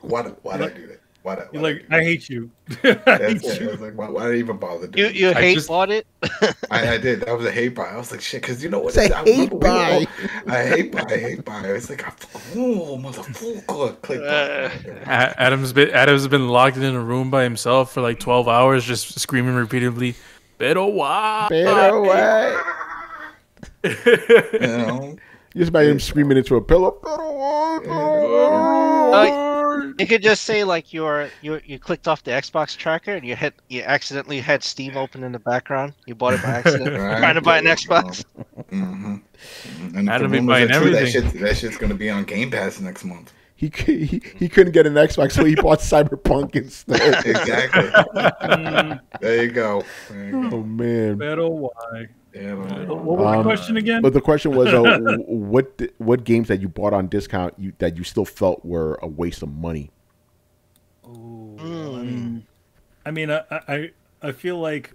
why did I do that? You're like, I hate you. I was like, why did I even bother doing it? You bought it? I did. That was a hate buy. I was like, shit, because you know what? It's a hate buy. I hate buy. It's like, oh, motherfucker. Click Adam's been locked in a room by himself for like 12 hours, just screaming repeatedly, "Pero why? Pero why?" You know? Just by him screaming into a pillow. Pero why? You could just say like you clicked off the Xbox tracker and you accidentally had Steam open in the background. You bought it by accident, trying to buy an Xbox. Mm-hmm. And Adam been buying everything. That shit's gonna be on Game Pass next month. He couldn't get an Xbox, so he bought Cyberpunk instead. Exactly. There you go. Oh man. Pero why? Yeah, what was the question again? But the question was, what games that you bought on discount that you still felt were a waste of money? I mean, I feel like,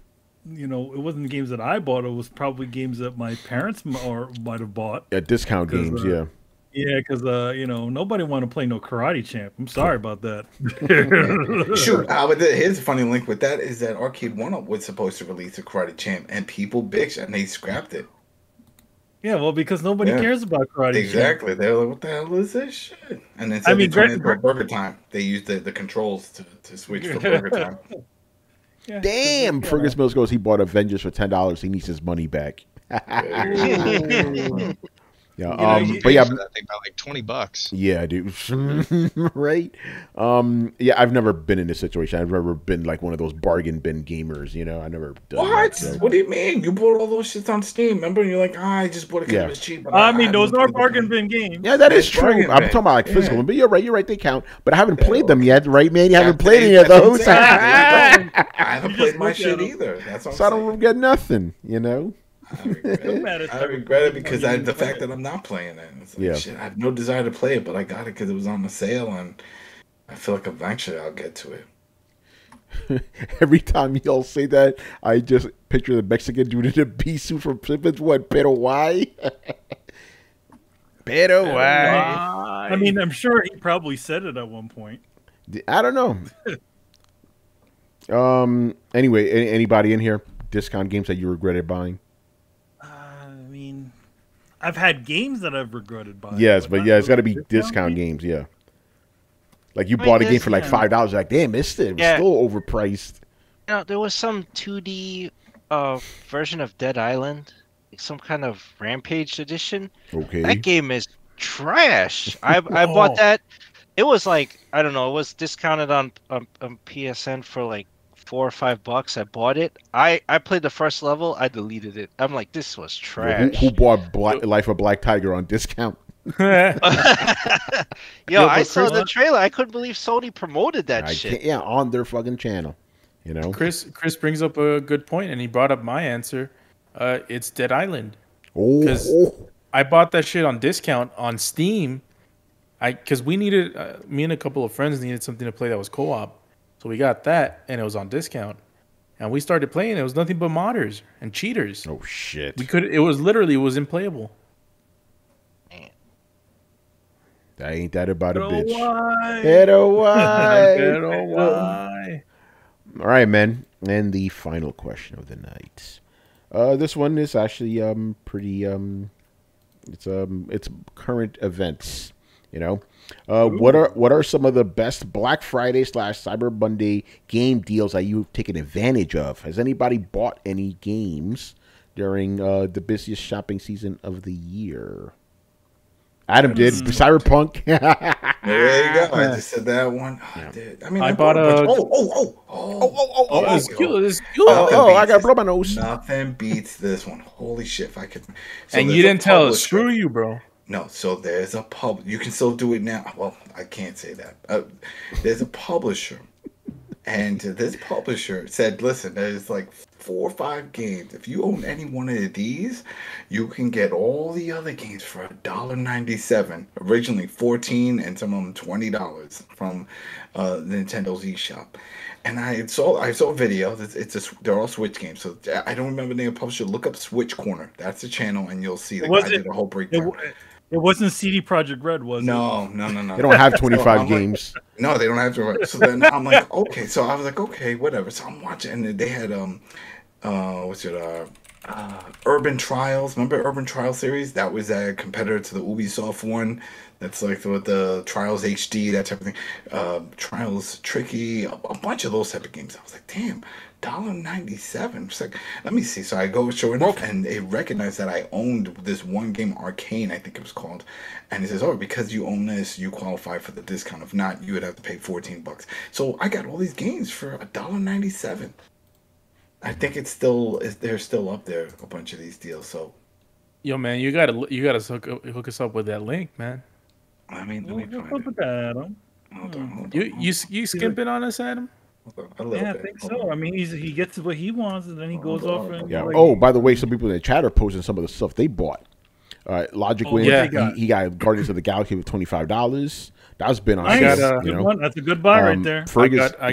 it wasn't games that I bought. It was probably games that my parents might have bought. Yeah, discount games, yeah. Yeah, because nobody want to play no Karate Champ. I'm sorry about that. Shoot, here's a funny link with that is that Arcade 1-Up was supposed to release a Karate Champ, and people bitched and they scrapped it. Yeah, well, because nobody cares about Karate Champ. Exactly. They're like, what the hell is this shit? And then they turned it into Burger Time. They used the controls to switch for Burger Time. Yeah, damn! Fergus Mills goes, he bought Avengers for $10. He needs his money back. Yeah, but yeah, that thing about like $20. Yeah, dude. Right? Yeah, I've never been in this situation. I've never been like one of those bargain bin gamers. I never done what? That, so. What do you mean? You bought all those shits on Steam, remember? And you're like, I just bought it because it was cheap. But I mean, those are bargain bin games. Yeah, that is true. I'm talking about like physical, but you're right. They count. But I haven't played them yet, right, man? You haven't played any of those. haven't played my shit either. That's what so I'm I don't regret nothing, you know. I regret it because the fact that I'm not playing it. It's like, shit, I have no desire to play it, but I got it because it was on the sale, and I feel like eventually I'll get to it. Every time y'all say that, I just picture the Mexican dude in a bee suit from Simpsons. What? Pero why? Pero why? I mean, I'm sure he probably said it at one point. I don't know. Anyway, anybody in here discount games that you regretted buying? I mean, I've had games that I've regretted buying. Yes, but it's got to be discount games. Yeah. Like you bought a game for like $5. Like, damn, it's still overpriced. You know, there was some 2D version of Dead Island, like some kind of Rampage edition. Okay. That game is trash. I bought that. It was like, I don't know, it was discounted on PSN for like $4 or $5. I bought it. I played the first level. I deleted it. I'm like, this was trash. Who bought Life of Black Tiger on discount? I saw the trailer. I couldn't believe Sony promoted that shit. Yeah, on their fucking channel. You know, Chris brings up a good point, and he brought up my answer. It's Dead Island. Because I bought that shit on discount on Steam. Because we needed, me and a couple of friends needed something to play that was co-op, so we got that, and it was on discount. And we started playing. It was nothing but modders and cheaters. Oh shit! It was unplayable. Ain't that about a bitch? Why? All right, man. And the final question of the night. This one is actually pretty it's current events. You know, what are some of the best Black Friday / Cyber Monday game deals that you've taken advantage of? Has anybody bought any games during the busiest shopping season of the year? Adam did. Cyberpunk. There you go. I just said that one. I did. I mean, I bought a. It's good. I gotta blow my nose. Nothing beats this one. Holy shit! If I could. And you didn't tell us. Screw you, bro. No. So there's a you can still do it now. Well, I can't say that. There's a publisher, and this publisher said, "Listen, there's like 4 or 5 games. If you own any one of these, you can get all the other games for $1.97. Originally $14 and some of them $20 from Nintendo's eShop." And I saw a video. They're all Switch games. So I don't remember the name of the publisher. Look up Switch Corner. That's the channel, and you'll see the guy did a whole breakdown. It wasn't CD Projekt Red, was it? No. They don't have 25 games. No, they don't have to. So then I'm like, okay. So I was like, okay, whatever. So I'm watching, and they had Urban Trials. Remember Urban Trials series? That was a competitor to the Ubisoft one. That's like with the Trials HD, that type of thing. Trials Tricky, a bunch of those type of games. I was like, damn, $1.97. It's like, let me see. So I go, sure enough, and they recognized that I owned this one game, Arcane, I think it was called. And it says, oh, because you own this, you qualify for the discount. If not, you would have to pay $14. So I got all these games for $1.97. I think they're still up there, a bunch of these deals. So, yo, man, you gotta hook us up with that link, man. I mean, let me find it. Adam. Hold on. You skimping on us, Adam? I think so. I mean, he gets what he wants, and then he goes off. And yeah. Like, by the way, some people in the chat are posting some of the stuff they bought. Logic Win, he got Guardians of the Galaxy with $25. That's been on sale. That's a good buy right there. Fergus, I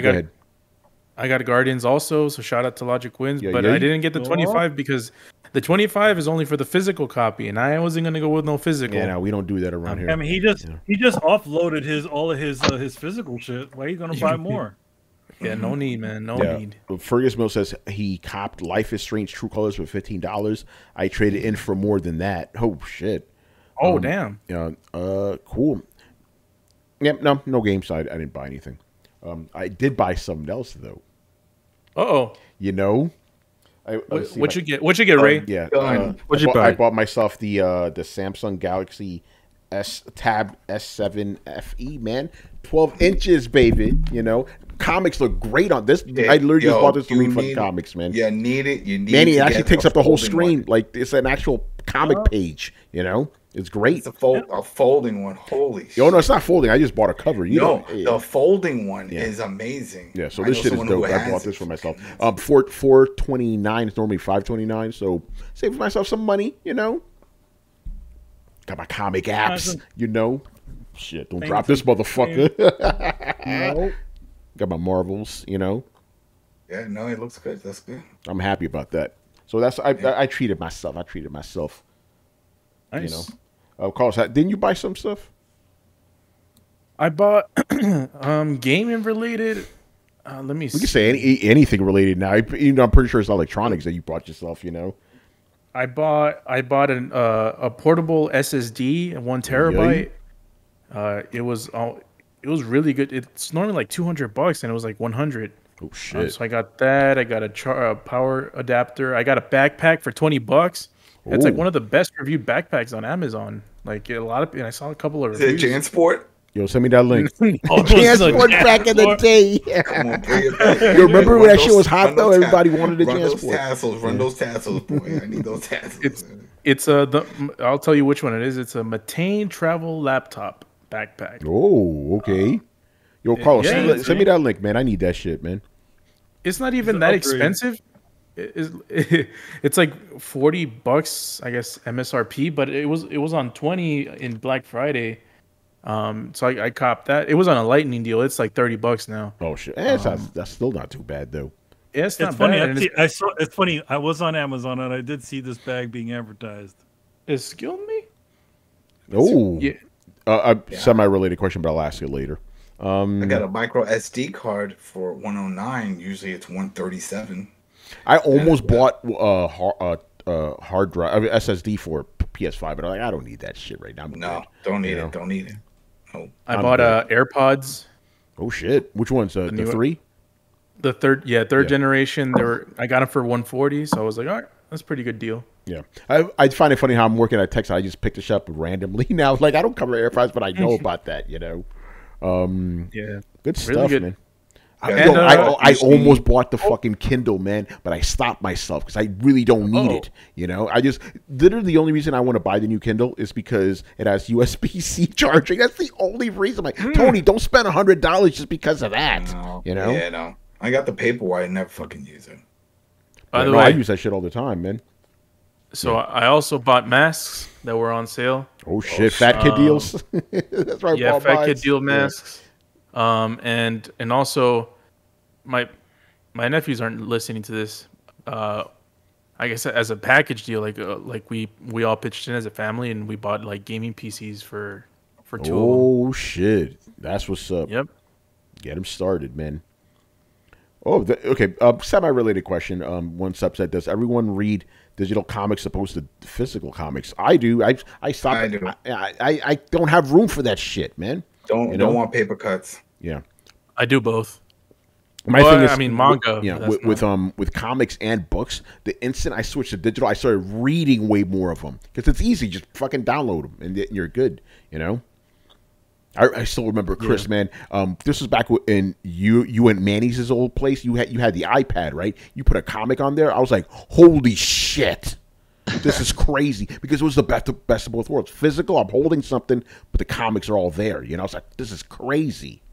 got Guardians also, so shout out to Logic Wins, but I didn't get the 25 because the 25 is only for the physical copy, and I wasn't gonna go with no physical. Yeah, no, we don't do that around here. I mean, he just offloaded all of his physical shit. Why are you gonna buy more? Yeah, no need, man, no need. Fergus Mill says he copped Life is Strange True Colors for $15. I traded in for more than that. Oh shit. Oh damn. Yeah. Cool. Yep. No games. I didn't buy anything. I did buy something else though. You know, What you get, Ray? What'd you buy? I bought myself the Samsung Galaxy Tab S7 FE, man. 12 inches, baby. You know, comics look great on this. I literally just bought this to read fun comics, man. Yeah, need it. You need it. Man, it actually takes up the whole screen. Like, it's an actual comic page, you know? It's great. It's a folding one. Holy shit. Oh, no, it's not folding. I just bought a cover. The folding one is amazing. Yeah, so this shit is dope. I bought this for myself. $4.29. It's normally $5.29, so save myself some money, you know. Got my comic apps, you know. Shit, don't drop this motherfucker. No. Got my Marvels, you know. Yeah, no, it looks good. That's good. I'm happy about that. So that's I treated myself. Nice. You know. Carlos, didn't you buy some stuff? I bought gaming related. Let me see. We can say anything related now. You know, I'm pretty sure it's electronics that you bought yourself, you know. I bought a portable SSD, 1 terabyte. It was really good. It's normally like $200 and it was like 100. Oh shit! So I got that. I got a power adapter. I got a backpack for $20. It's like one of the best reviewed backpacks on Amazon. Like and I saw a couple of reviews. Is it JanSport? Yo, send me that link. JanSport back in the day. Come on, bring it back. You remember when that shit was hot though? Everybody wanted a JanSport. Run those tassels, boy. I need those tassels. I'll tell you which one it is. It's a Methane travel laptop backpack. Oh, okay. Yo, Carlos, send me that link, man. I need that shit, man. It's not even that expensive. It's like $40, I guess, MSRP, but it was on 20 in Black Friday. So I copped that. It was on a lightning deal. It's like $30 now. Oh shit, that's still not too bad though. Yeah, it's not funny. bad. It's funny. I was on Amazon and I did see this bag being advertised. Excuse me? Oh, yeah. Semi-related question, but I'll ask you later. I got a micro SD card for $109. Usually it's $137. I almost bought hard drive, SSD for PS5, but I'm like, I don't need that shit right now. Don't need it. Don't need it. No. I bought AirPods. Oh shit! Which ones? The 3? The third generation. I got them for $140, so I was like, all right, that's a pretty good deal. Yeah, I find it funny how I'm working at Texas. I just picked this up randomly now. Like I don't cover AirPods, but I know about that. You know. Good stuff, really good. Man. I almost bought the fucking Kindle, man, but I stopped myself because I really don't need it. You know, I just literally the only reason I want to buy the new Kindle is because it has USB-C charging. That's the only reason. I'm like, Tony, don't spend $100 just because of that. No. You know? Yeah, no. I got the Paperwhite. I never fucking use it. By the way, I use that shit all the time, man. So I also bought masks that were on sale. Oh shit, fat kid deals. That's right. Yeah, fat kid deal masks. And also my nephews aren't listening to this. I guess as a package deal, like we all pitched in as a family and we bought like gaming PCs for 2 of them. Oh shit, that's what's up. Yep, get them started, man. Oh, okay. Semi-related question. One subset: does everyone read digital comics opposed to physical comics? I do. I stopped. I do. I don't have room for that shit, man. Don't want paper cuts. Yeah, I do both. My thing is, manga. With comics and books, the instant I switched to digital, I started reading way more of them because it's easy. Just fucking download them and you're good. You know. I still remember Chris, man. This was back in you and Manny's old place. You had the iPad, right? You put a comic on there. I was like, holy shit, this is crazy because it was the best of both worlds. Physical, I'm holding something, but the comics are all there. You know, it's like this is crazy.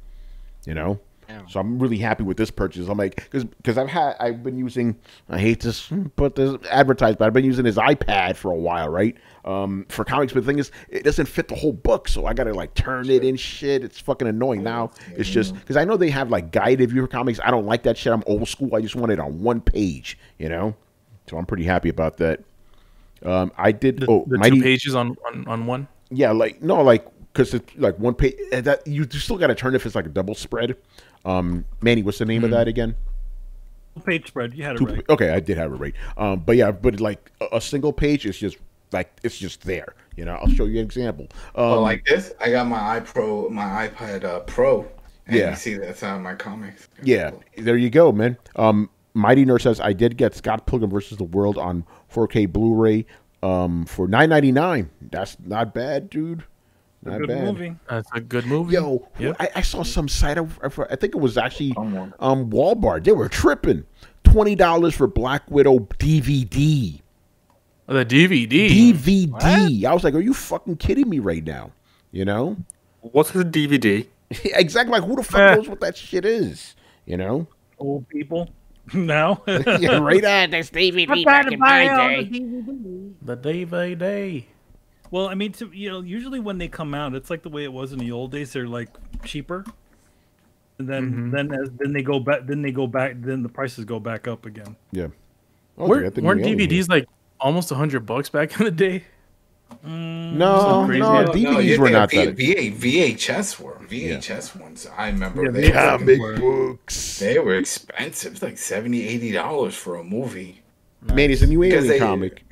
You know. Yeah. So I'm really happy with this purchase. I'm like, because I've been using. I hate to put this advertised, but I've been using his iPad for a while, right? For comics, but the thing is, it doesn't fit the whole book, so I gotta like turn it and shit. It's fucking annoying. Now it's just because I know they have like guided view for comics. I don't like that shit. I'm old school. I just want it on one page, you know. So I'm pretty happy about that. I did the 2 pages on one. Yeah, because it's like one page. That you still got to turn if it's like a double spread. Manny, what's the name of that again? Page spread. You had it right. Okay, I did have it right. But like a single page is just like it's just there. You know, I'll show you an example. Like this, I got my iPad Pro. And you see that's how my comics. Yeah, there you go, man. Mighty Nurse says I did get Scott Pilgrim vs. the World on 4K Blu-ray for $9.99. That's not bad, dude. Not bad. Movie. That's a good movie. Yo, I saw some site. I think it was actually Walmart. They were tripping. $20 for Black Widow DVD. The DVD. DVD. What? I was like, are you fucking kidding me right now? You know? What's a DVD? Exactly. Like, who the fuck knows what that shit is? You know? Old people now. Yeah, right on. That's DVD back in my day. The DVD. Well, I mean, usually when they come out, it's like the way it was in the old days. They're like cheaper, and then they go back. Then the prices go back up again. Yeah. Weren't DVDs like almost $100 back in the day? No, DVDs were not that. VHS were ones. I remember they comic books. They were expensive. It's like $70, $80 for a movie. Man, it's a new Alien comic.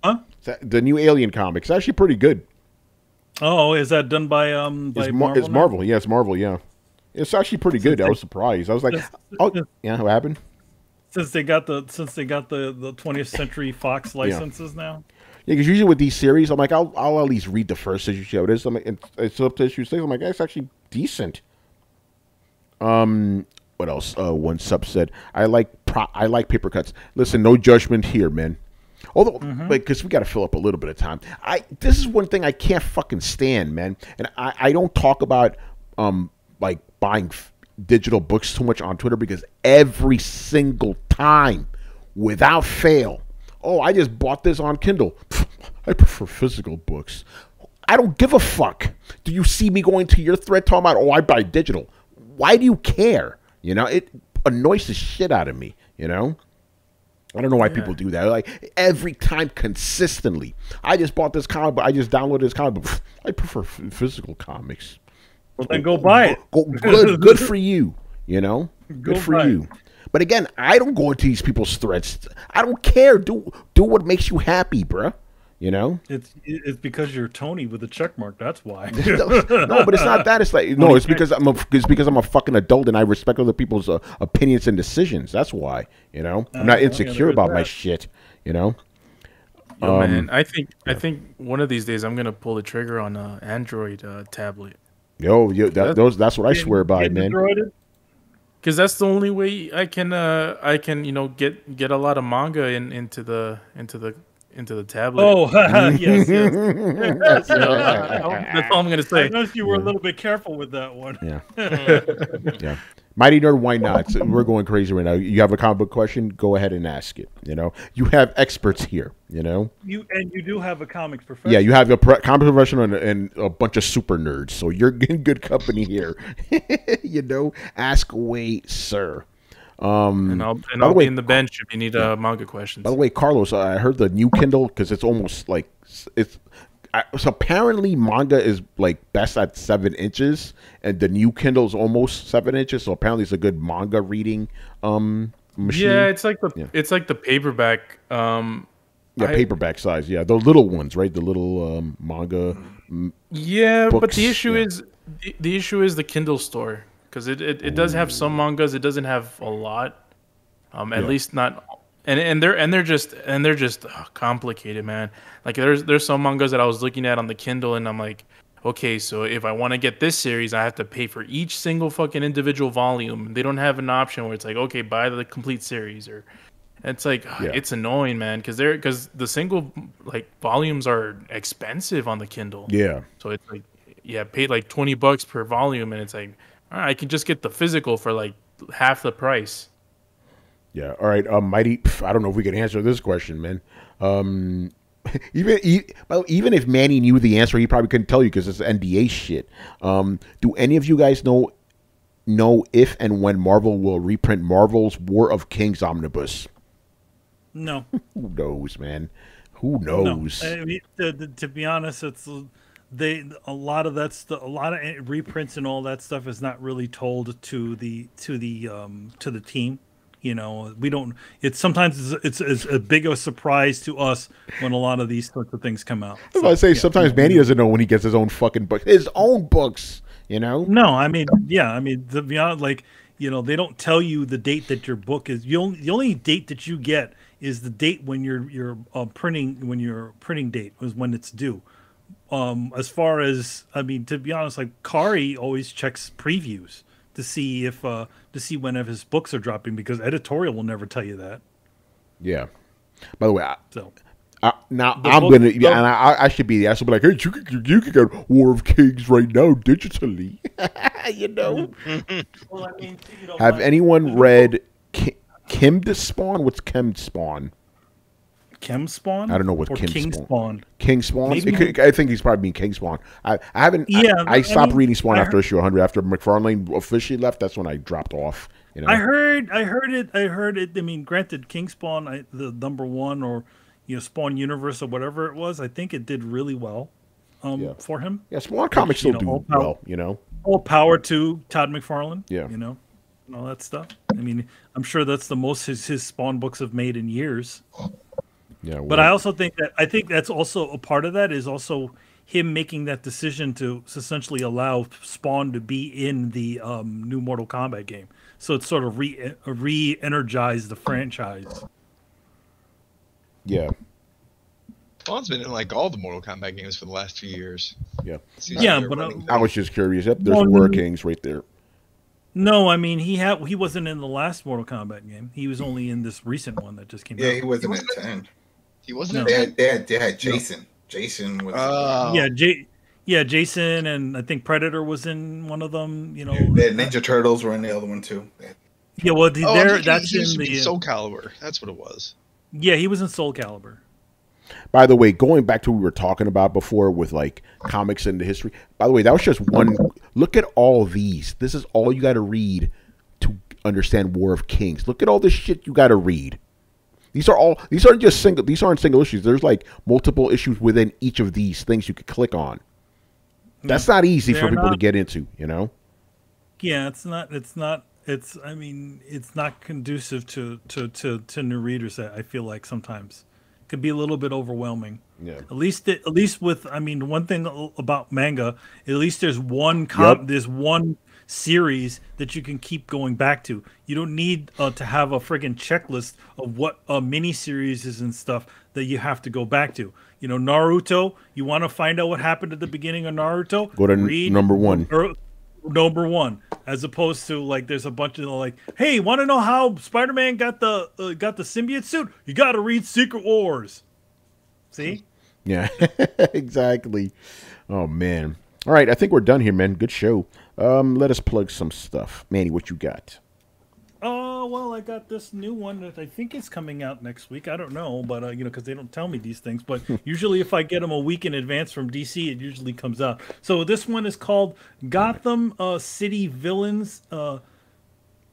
Huh? The new Alien comic. It's actually pretty good. Oh, is that done by Marvel? It's Marvel. Yeah, it's Marvel. Yeah, it's actually pretty good. I was surprised. I was like, oh, yeah, what happened? Since they got the 20th Century Fox licenses now. Yeah, because usually with these series, I'm like, I'll at least read the first issue, see how it is. I'm like, it's up to issue 6. I'm like, that's actually decent. What else? One sub said, I like paper cuts. Listen, no judgment here, man. Although, because we got to fill up a little bit of time. This is one thing I can't fucking stand, man. And I don't talk about like buying digital books too much on Twitter, because every single time, without fail, oh, I just bought this on Kindle. I prefer physical books. I don't give a fuck. Do you see me going to your thread talking about, oh, I buy digital? Why do you care? You know, it annoys the shit out of me, you know? I don't know why people do that. Like, every time, consistently. I just bought this comic book. I just downloaded this comic book. I prefer physical comics. Well, then go buy it. Good for you, you know? Good for you. But again, I don't go into these people's threads. I don't care. Do what makes you happy, bruh. You know? It's because you're Tony with a check mark. That's why. No, but it's not that. It's like, no, it's because I'm a fucking adult and I respect other people's opinions and decisions. That's why. You know? I'm not insecure about my shit. You know? Yo, man, I think one of these days I'm gonna pull the trigger on an Android tablet. That's what I swear by, man. Because that's the only way I can get a lot of manga into the tablet. Oh, yes. That's all I'm gonna say. I noticed you were a little bit careful with that one. Yeah. Yeah. Mighty Nerd, why not? So we're going crazy right now. You have a comic book question? Go ahead and ask it. You know, you have experts here. You know, you do have a comics professional. Yeah, you have a comic professional and a bunch of super nerds. So you're in good company here. You know, ask away, sir. And I'll be in the bench if you need manga questions. By the way, Carlos, I heard the new Kindle, because it's almost like so apparently manga is like best at 7 inches, and the new Kindle is almost 7 inches. So apparently it's a good manga reading machine. Yeah, it's like the paperback. Paperback size. Yeah, the little ones, right? The little manga. Yeah, books. But the issue is the Kindle store, because it does have some mangas. It doesn't have a lot. At least not. And they're just complicated, man. Like there's some mangas that I was looking at on the Kindle, and I'm like, okay, so if I want to get this series, I have to pay for each single fucking individual volume. They don't have an option where it's like, okay, buy the complete series, or it's like it's annoying, man, because the single like volumes are expensive on the Kindle. Yeah. So it's like pay like $20 per volume, and it's like, all right, I can just get the physical for like half the price. Yeah. All right. Mighty. I don't know if we can answer this question, man. Even if Manny knew the answer, he probably couldn't tell you because it's NDA shit. Do any of you guys know if and when Marvel will reprint Marvel's War of Kings omnibus? No. Who knows, man? Who knows? No. I mean, to be honest, it's a lot of reprints and all that stuff is not really told to the team. You know, we don't. It's sometimes it's a big of a surprise to us when a lot of these sorts of things come out. So, I say sometimes Manny doesn't know when he gets his own fucking book, his own books. You know? No, I mean, to be honest, like, you know, they don't tell you the date that your book is. The only date that you get is the date when your printing date was when it's due. As far as, I mean, to be honest, like Kari always checks previews to see when of his books are dropping, because editorial will never tell you that. Yeah. By the way, So now I should be the asshole, be like, hey, you can get War of Kings right now digitally. You know. Well, I mean, Have anyone read Kim Spawn? What's Kim Spawn? Chem Spawn? I don't know what Kim King Spawn. King Spawn? I think he's probably being King Spawn. I haven't. Yeah, I stopped reading Spawn after issue 100. After McFarlane officially left, that's when I dropped off. You know? I heard it. I mean, granted, King Spawn, the #1 or Spawn Universe or whatever it was, I think it did really well for him. Yeah, Spawn comics still do well. You know, all power to Todd McFarlane. Yeah, and all that stuff. I mean, I'm sure that's the most his Spawn books have made in years. Yeah, well, but I also think that's also a part of that is also him making that decision to essentially allow Spawn to be in the new Mortal Kombat game. So it's sort of re-energized the franchise. Yeah. Spawn's been in like all the Mortal Kombat games for the last few years. Yeah. Yeah, but I was just curious. Yep, there's War Kings right there. No, I mean he wasn't in the last Mortal Kombat game. He was only in this recent one that just came out. Yeah, he wasn't in 10. He wasn't. They had Jason. No. Jason was. Yeah, Jason and I think Predator was in one of them. The Ninja Turtles were in the other one too. Yeah, well, that's in the Soul Calibur. That's what it was. Yeah, he was in Soul Calibur. By the way, going back to what we were talking about before with like comics and the history. By the way, that was just one. Look at all these. This is all you got to read to understand War of Kings. Look at all this shit you got to read. These aren't just single. These aren't single issues. There's like multiple issues within each of these things you could click on. That's not easy for people to get into, you know. Yeah, it's not. I mean, it's not conducive to new readers. I feel like sometimes it could be a little bit overwhelming. Yeah. At least with, I mean, one thing about manga, at least there's one there's one series that you can keep going back to. You don't need to have a friggin' checklist of what a mini series is and stuff that you have to go back to. Naruto, you want to find out what happened at the beginning of Naruto? Go to read number 1. Number 1, as opposed to like there's a bunch of like, hey, want to know how Spider-Man got the symbiote suit? You got to read Secret Wars. See? Yeah, exactly. Oh man. All right, I think we're done here, man. Good show. Let us plug some stuff. Manny, what you got? Well, I got this new one that I think is coming out next week. I don't know, but because they don't tell me these things. But usually, if I get them a week in advance from DC, it usually comes out. So this one is called Gotham City Villains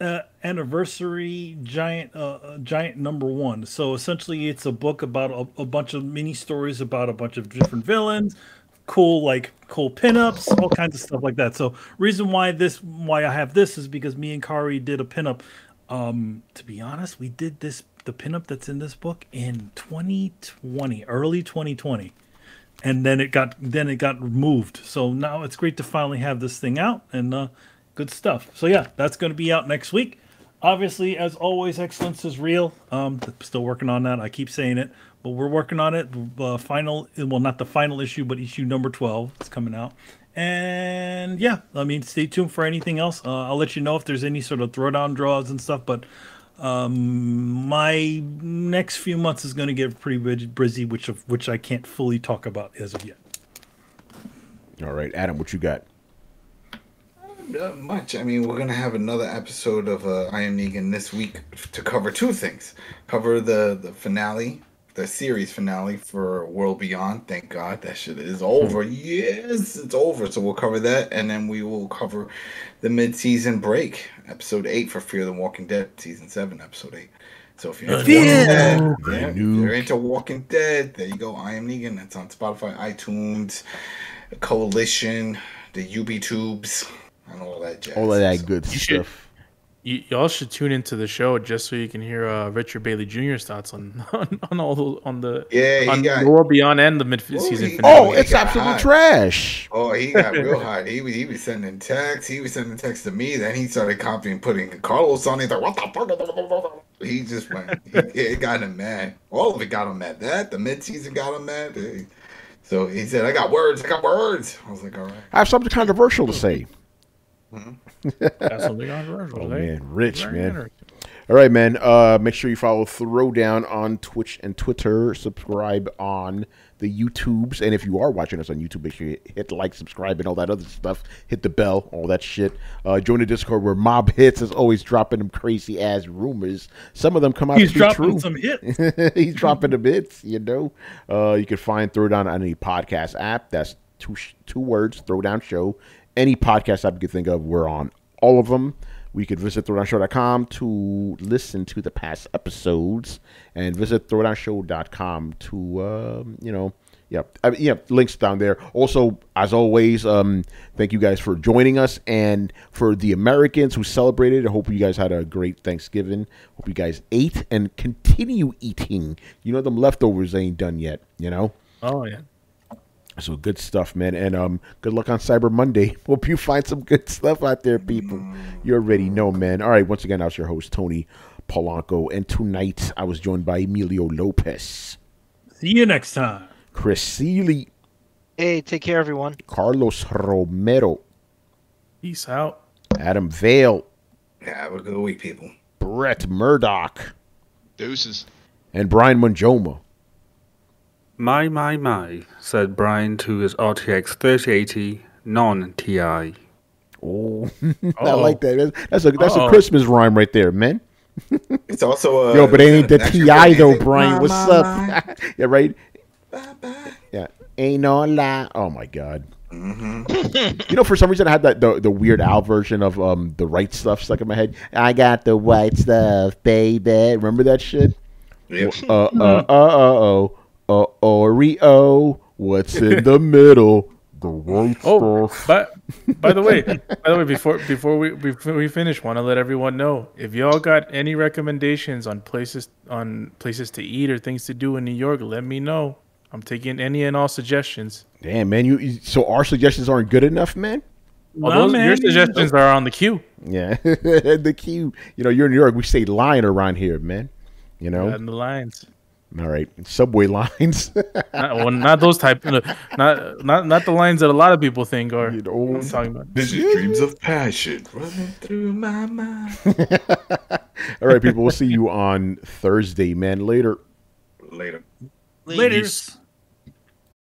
Anniversary Giant #1. So essentially, it's a book about a bunch of mini stories about a bunch of different villains. Cool pinups, all kinds of stuff like that. So reason why I have this is because me and Kari did a pinup. To be honest, we did the pinup that's in this book in 2020, early 2020, and then it got removed. So now it's great to finally have this thing out and good stuff. So yeah, that's going to be out next week. Obviously, as always, excellence is real. Still working on that. I keep saying it. But we're working on it. Not the final issue, but issue number 12 is coming out. And yeah, I mean, stay tuned for anything else. I'll let you know if there's any sort of throwdown draws and stuff. But my next few months is going to get pretty busy, which I can't fully talk about as of yet. All right, Adam, what you got? Not much. I mean, we're going to have another episode of I Am Negan this week to cover two things. Cover the finale. The series finale for World Beyond. Thank God that shit is over. Yes, it's over. So we'll cover that, and then we will cover the mid-season break, episode 8 for Fear the Walking Dead, season 7, episode 8. So if you're into Walking Dead, there you go. I Am Negan. That's on Spotify, iTunes, Coalition, the UB Tubes, and all that jazz. All of that good stuff. Y'all should tune into the show just so you can hear Richard Bailey Jr.'s thoughts on all the the World Beyond and the mid-season finale. Oh, it's absolute trash. Oh, he got real hot. He was sending texts. He was sending texts to me. Then he started copying, putting Carlos on. He's like, "What the fuck?" He just went. It got him mad. All of it got him mad. The mid-season got him mad. So he said, "I got words. I was like, "All right." I have something controversial to say. That's something controversial. Oh man, Rich, man. All right, man. Make sure you follow Throwdown on Twitch and Twitter. Subscribe on the YouTubes. And if you are watching us on YouTube, make sure you hit like, subscribe, and all that other stuff. Hit the bell, all that shit. Join the Discord where Mob Hits is always dropping them crazy-ass rumors. Some of them come out to be true. He's dropping some hits. He's dropping the hits, you know. You can find Throwdown on any podcast app. That's two words, Throwdown Show. Any podcast app you can think of, we're on all of them. We could visit throwdownshow.com to listen to the past episodes, and visit throwdownshow.com to, links down there. Also, as always, thank you guys for joining us, and for the Americans who celebrated, I hope you guys had a great Thanksgiving. Hope you guys ate and continue eating. You know, them leftovers ain't done yet, you know? Oh, yeah. So good stuff, man, and good luck on Cyber Monday. Hope you find some good stuff out there, people. You already know, man. All right, once again, I was your host, Tony Polanco, and tonight I was joined by Emilio Lopez. See you next time. Chris Seeley. Hey, take care, everyone. Carlos Romero. Peace out. Adam Vale. Yeah, have a good week, people. Brett Murdoch. Deuces. And Brian Monjoma. My, said Brian to his RTX 3080 non-TI. Oh, I like that. That's a Christmas rhyme right there, man. It's also yo, but it ain't the TI though, Brian. What's up? Yeah, right. Bye. Yeah, ain't no lie. Oh my god. Mm-hmm. You know, for some reason, I had the Weird Al version of the right stuff stuck in my head. I got the white stuff, baby. Remember that shit? Yep. Oreo, what's in the middle? The white stuff. But by the way, before we finish, want to let everyone know, if y'all got any recommendations on places to eat or things to do in New York, let me know. I'm taking any and all suggestions. Damn, man, so our suggestions aren't good enough, man? Well, your suggestions are on the queue. Yeah, the queue. You know, you're in New York. We say line around here, man. You know, and the lines. All right, subway lines. Not those type. Not the lines that a lot of people think are. You know, I'm talking about. Vivid dreams of passion running through my mind. All right, people. We'll see you on Thursday, man. Later. Later. Laters.